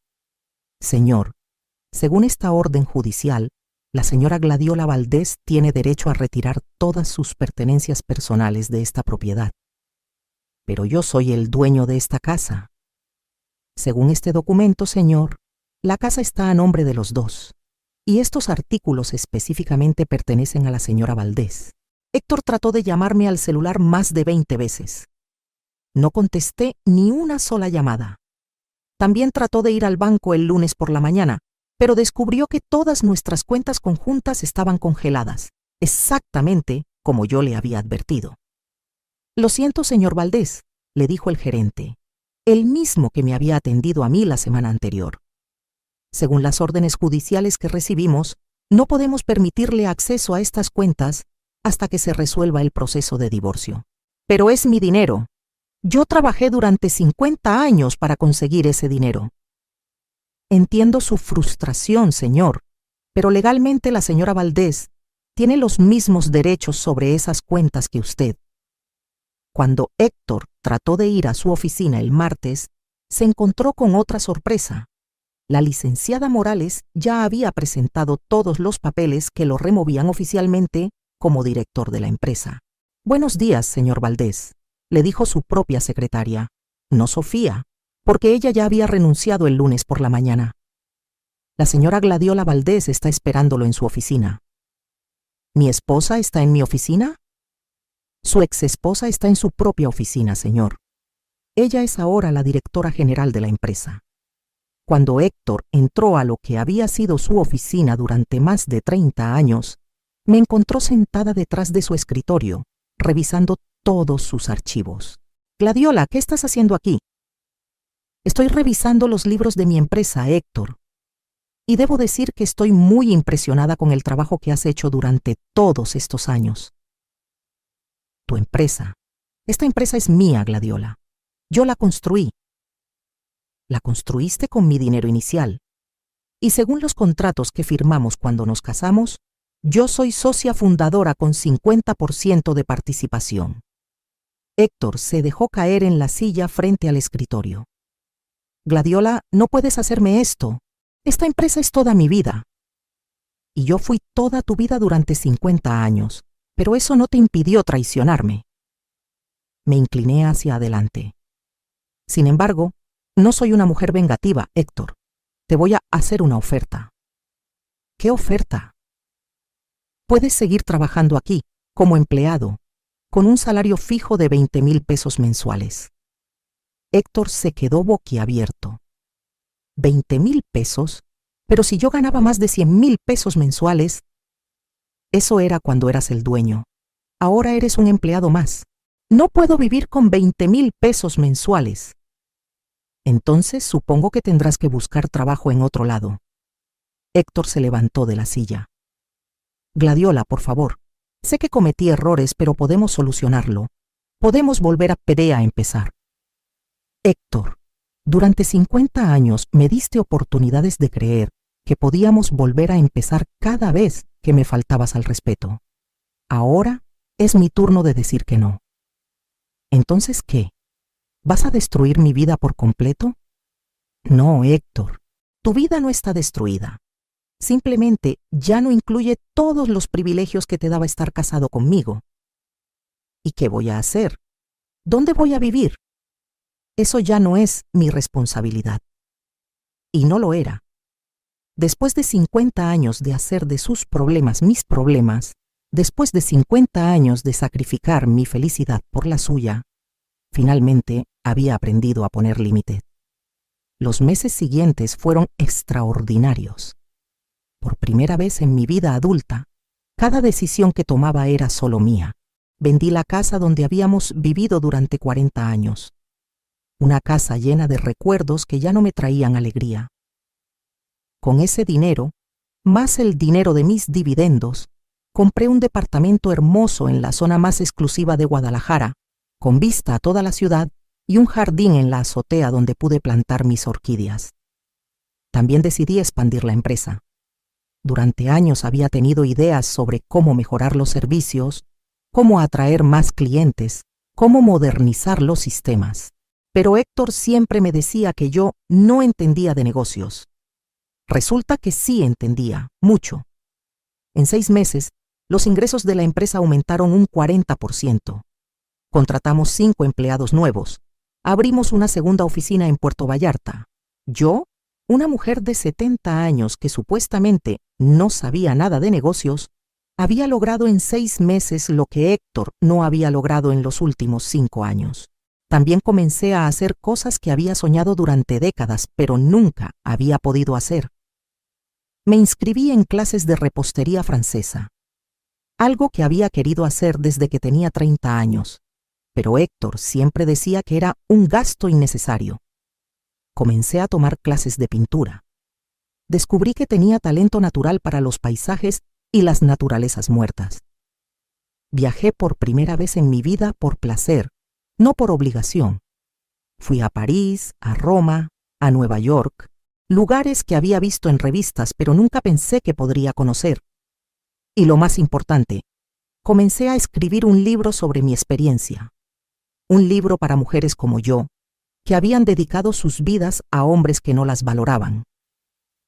Señor, según esta orden judicial, la señora Gladiola Valdés tiene derecho a retirar todas sus pertenencias personales de esta propiedad. Pero yo soy el dueño de esta casa. Según este documento, señor, la casa está a nombre de los dos, y estos artículos específicamente pertenecen a la señora Valdés. Héctor trató de llamarme al celular más de 20 veces. No contesté ni una sola llamada. También trató de ir al banco el lunes por la mañana, pero descubrió que todas nuestras cuentas conjuntas estaban congeladas, exactamente como yo le había advertido. Lo siento, señor Valdés, le dijo el gerente, el mismo que me había atendido a mí la semana anterior. Según las órdenes judiciales que recibimos, no podemos permitirle acceso a estas cuentas hasta que se resuelva el proceso de divorcio. Pero es mi dinero. Yo trabajé durante 50 años para conseguir ese dinero. Entiendo su frustración, señor, pero legalmente la señora Valdés tiene los mismos derechos sobre esas cuentas que usted. Cuando Héctor trató de ir a su oficina el martes, se encontró con otra sorpresa. La licenciada Morales ya había presentado todos los papeles que lo removían oficialmente como director de la empresa. Buenos días, señor Valdés, le dijo su propia secretaria, no Sofía, porque ella ya había renunciado el lunes por la mañana. La señora Gladiola Valdés está esperándolo en su oficina. ¿Mi esposa está en mi oficina? Su exesposa está en su propia oficina, señor. Ella es ahora la directora general de la empresa. Cuando Héctor entró a lo que había sido su oficina durante más de 30 años, me encontró sentada detrás de su escritorio, revisando todos sus archivos. Gladiola, ¿qué estás haciendo aquí? Estoy revisando los libros de mi empresa, Héctor. Y debo decir que estoy muy impresionada con el trabajo que has hecho durante todos estos años. Tu empresa. Esta empresa es mía, Gladiola. Yo la construí. La construiste con mi dinero inicial. Y según los contratos que firmamos cuando nos casamos, yo soy socia fundadora con 50% de participación. Héctor se dejó caer en la silla frente al escritorio. Gladiola, no puedes hacerme esto. Esta empresa es toda mi vida. Y yo fui toda tu vida durante 50 años, pero eso no te impidió traicionarme. Me incliné hacia adelante. Sin embargo, no soy una mujer vengativa, Héctor. Te voy a hacer una oferta. ¿Qué oferta? Puedes seguir trabajando aquí, como empleado, con un salario fijo de 20,000 pesos mensuales. Héctor se quedó boquiabierto. 20,000 pesos, pero si yo ganaba más de 100,000 pesos mensuales. Eso era cuando eras el dueño. Ahora eres un empleado más. No puedo vivir con 20,000 pesos mensuales. Entonces supongo que tendrás que buscar trabajo en otro lado. Héctor se levantó de la silla. Gladiola, por favor. Sé que cometí errores, pero podemos solucionarlo. Podemos volver a empezar. Héctor, durante 50 años me diste oportunidades de creer que podíamos volver a empezar cada vez que me faltabas al respeto. Ahora es mi turno de decir que no. ¿Entonces qué? ¿Vas a destruir mi vida por completo? No, Héctor, tu vida no está destruida. Simplemente ya no incluye todos los privilegios que te daba estar casado conmigo. ¿Y qué voy a hacer? ¿Dónde voy a vivir? Eso ya no es mi responsabilidad. Y no lo era. Después de 50 años de hacer de sus problemas mis problemas, después de 50 años de sacrificar mi felicidad por la suya, finalmente había aprendido a poner límite. Los meses siguientes fueron extraordinarios. Por primera vez en mi vida adulta, cada decisión que tomaba era solo mía. Vendí la casa donde habíamos vivido durante 40 años. Una casa llena de recuerdos que ya no me traían alegría. Con ese dinero, más el dinero de mis dividendos, compré un departamento hermoso en la zona más exclusiva de Guadalajara, con vista a toda la ciudad y un jardín en la azotea donde pude plantar mis orquídeas. También decidí expandir la empresa. Durante años había tenido ideas sobre cómo mejorar los servicios, cómo atraer más clientes, cómo modernizar los sistemas. Pero Héctor siempre me decía que yo no entendía de negocios. Resulta que sí entendía, mucho. En 6 meses, los ingresos de la empresa aumentaron un 40%. Contratamos 5 empleados nuevos. Abrimos una segunda oficina en Puerto Vallarta. Yo, una mujer de 70 años que supuestamente no sabía nada de negocios, había logrado en 6 meses lo que Héctor no había logrado en los últimos 5 años. También comencé a hacer cosas que había soñado durante décadas, pero nunca había podido hacer. Me inscribí en clases de repostería francesa, algo que había querido hacer desde que tenía 30 años, pero Héctor siempre decía que era un gasto innecesario. Comencé a tomar clases de pintura. Descubrí que tenía talento natural para los paisajes y las naturalezas muertas. Viajé por primera vez en mi vida por placer, no por obligación. Fui a París, a Roma, a Nueva York, lugares que había visto en revistas pero nunca pensé que podría conocer. Y lo más importante, comencé a escribir un libro sobre mi experiencia. Un libro para mujeres como yo, que habían dedicado sus vidas a hombres que no las valoraban.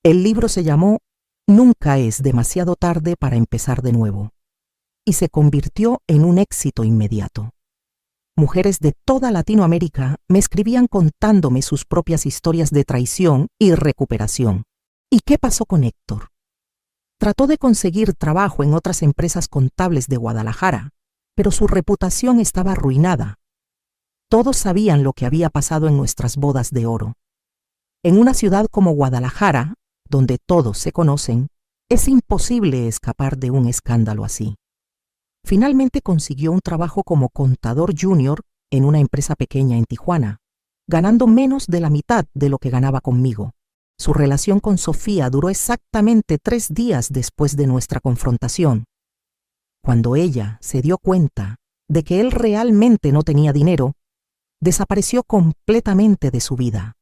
El libro se llamó Nunca es demasiado tarde para empezar de nuevo, y se convirtió en un éxito inmediato. Mujeres de toda Latinoamérica me escribían contándome sus propias historias de traición y recuperación. ¿Y qué pasó con Héctor? Trató de conseguir trabajo en otras empresas contables de Guadalajara, pero su reputación estaba arruinada. Todos sabían lo que había pasado en nuestras bodas de oro. En una ciudad como Guadalajara, donde todos se conocen, es imposible escapar de un escándalo así. Finalmente consiguió un trabajo como contador junior en una empresa pequeña en Tijuana, ganando menos de la mitad de lo que ganaba conmigo. Su relación con Sofía duró exactamente 3 días después de nuestra confrontación. Cuando ella se dio cuenta de que él realmente no tenía dinero, desapareció completamente de su vida.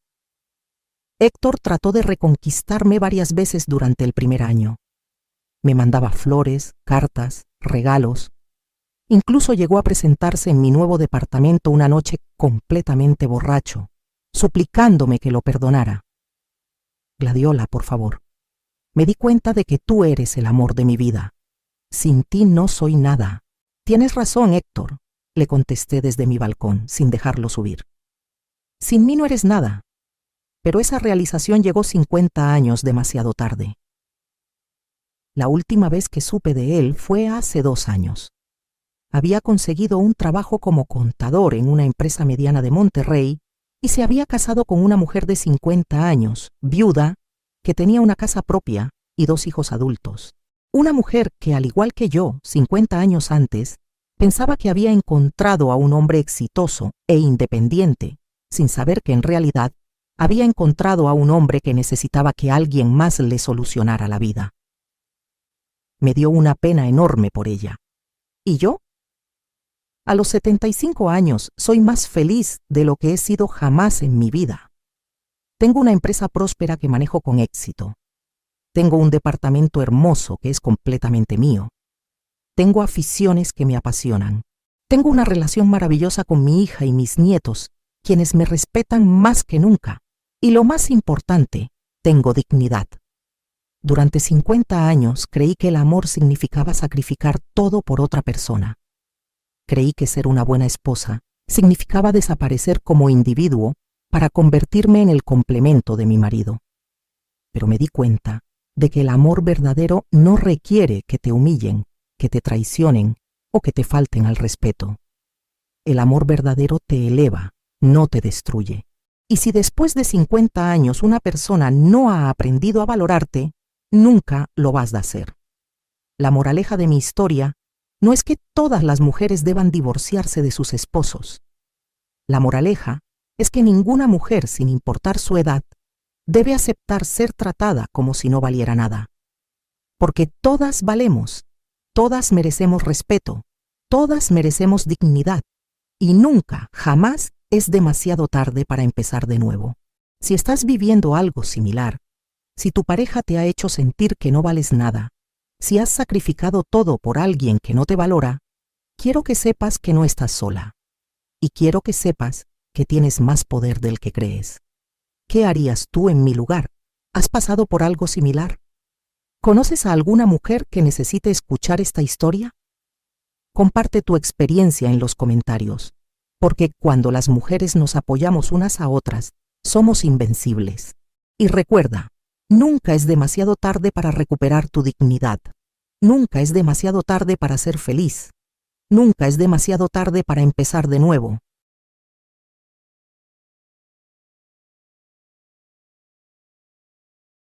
Héctor trató de reconquistarme varias veces durante el primer año. Me mandaba flores, cartas, regalos. Incluso llegó a presentarse en mi nuevo departamento una noche completamente borracho, suplicándome que lo perdonara. Gladiola, por favor, me di cuenta de que tú eres el amor de mi vida. Sin ti no soy nada. Tienes razón, Héctor, le contesté desde mi balcón, sin dejarlo subir. Sin mí no eres nada. Pero esa realización llegó 50 años demasiado tarde. La última vez que supe de él fue hace 2 años. Había conseguido un trabajo como contador en una empresa mediana de Monterrey y se había casado con una mujer de 50 años, viuda, que tenía una casa propia y 2 hijos adultos. Una mujer que, al igual que yo, 50 años antes, pensaba que había encontrado a un hombre exitoso e independiente, sin saber que en realidad había encontrado a un hombre que necesitaba que alguien más le solucionara la vida. Me dio una pena enorme por ella. ¿Y yo? A los 75 años soy más feliz de lo que he sido jamás en mi vida. Tengo una empresa próspera que manejo con éxito. Tengo un departamento hermoso que es completamente mío. Tengo aficiones que me apasionan. Tengo una relación maravillosa con mi hija y mis nietos, quienes me respetan más que nunca. Y lo más importante, tengo dignidad. Durante 50 años creí que el amor significaba sacrificar todo por otra persona. Creí que ser una buena esposa significaba desaparecer como individuo para convertirme en el complemento de mi marido. Pero me di cuenta de que el amor verdadero no requiere que te humillen, que te traicionen o que te falten al respeto. El amor verdadero te eleva, no te destruye. Y si después de 50 años una persona no ha aprendido a valorarte, nunca lo vas a hacer. La moraleja de mi historia no es que todas las mujeres deban divorciarse de sus esposos. La moraleja es que ninguna mujer, sin importar su edad, debe aceptar ser tratada como si no valiera nada. Porque todas valemos, todas merecemos respeto, todas merecemos dignidad, y nunca, jamás es demasiado tarde para empezar de nuevo. Si estás viviendo algo similar, si tu pareja te ha hecho sentir que no vales nada, si has sacrificado todo por alguien que no te valora, quiero que sepas que no estás sola. Y quiero que sepas que tienes más poder del que crees. ¿Qué harías tú en mi lugar? ¿Has pasado por algo similar? ¿Conoces a alguna mujer que necesite escuchar esta historia? Comparte tu experiencia en los comentarios, porque cuando las mujeres nos apoyamos unas a otras, somos invencibles. Y recuerda, nunca es demasiado tarde para recuperar tu dignidad. Nunca es demasiado tarde para ser feliz. Nunca es demasiado tarde para empezar de nuevo.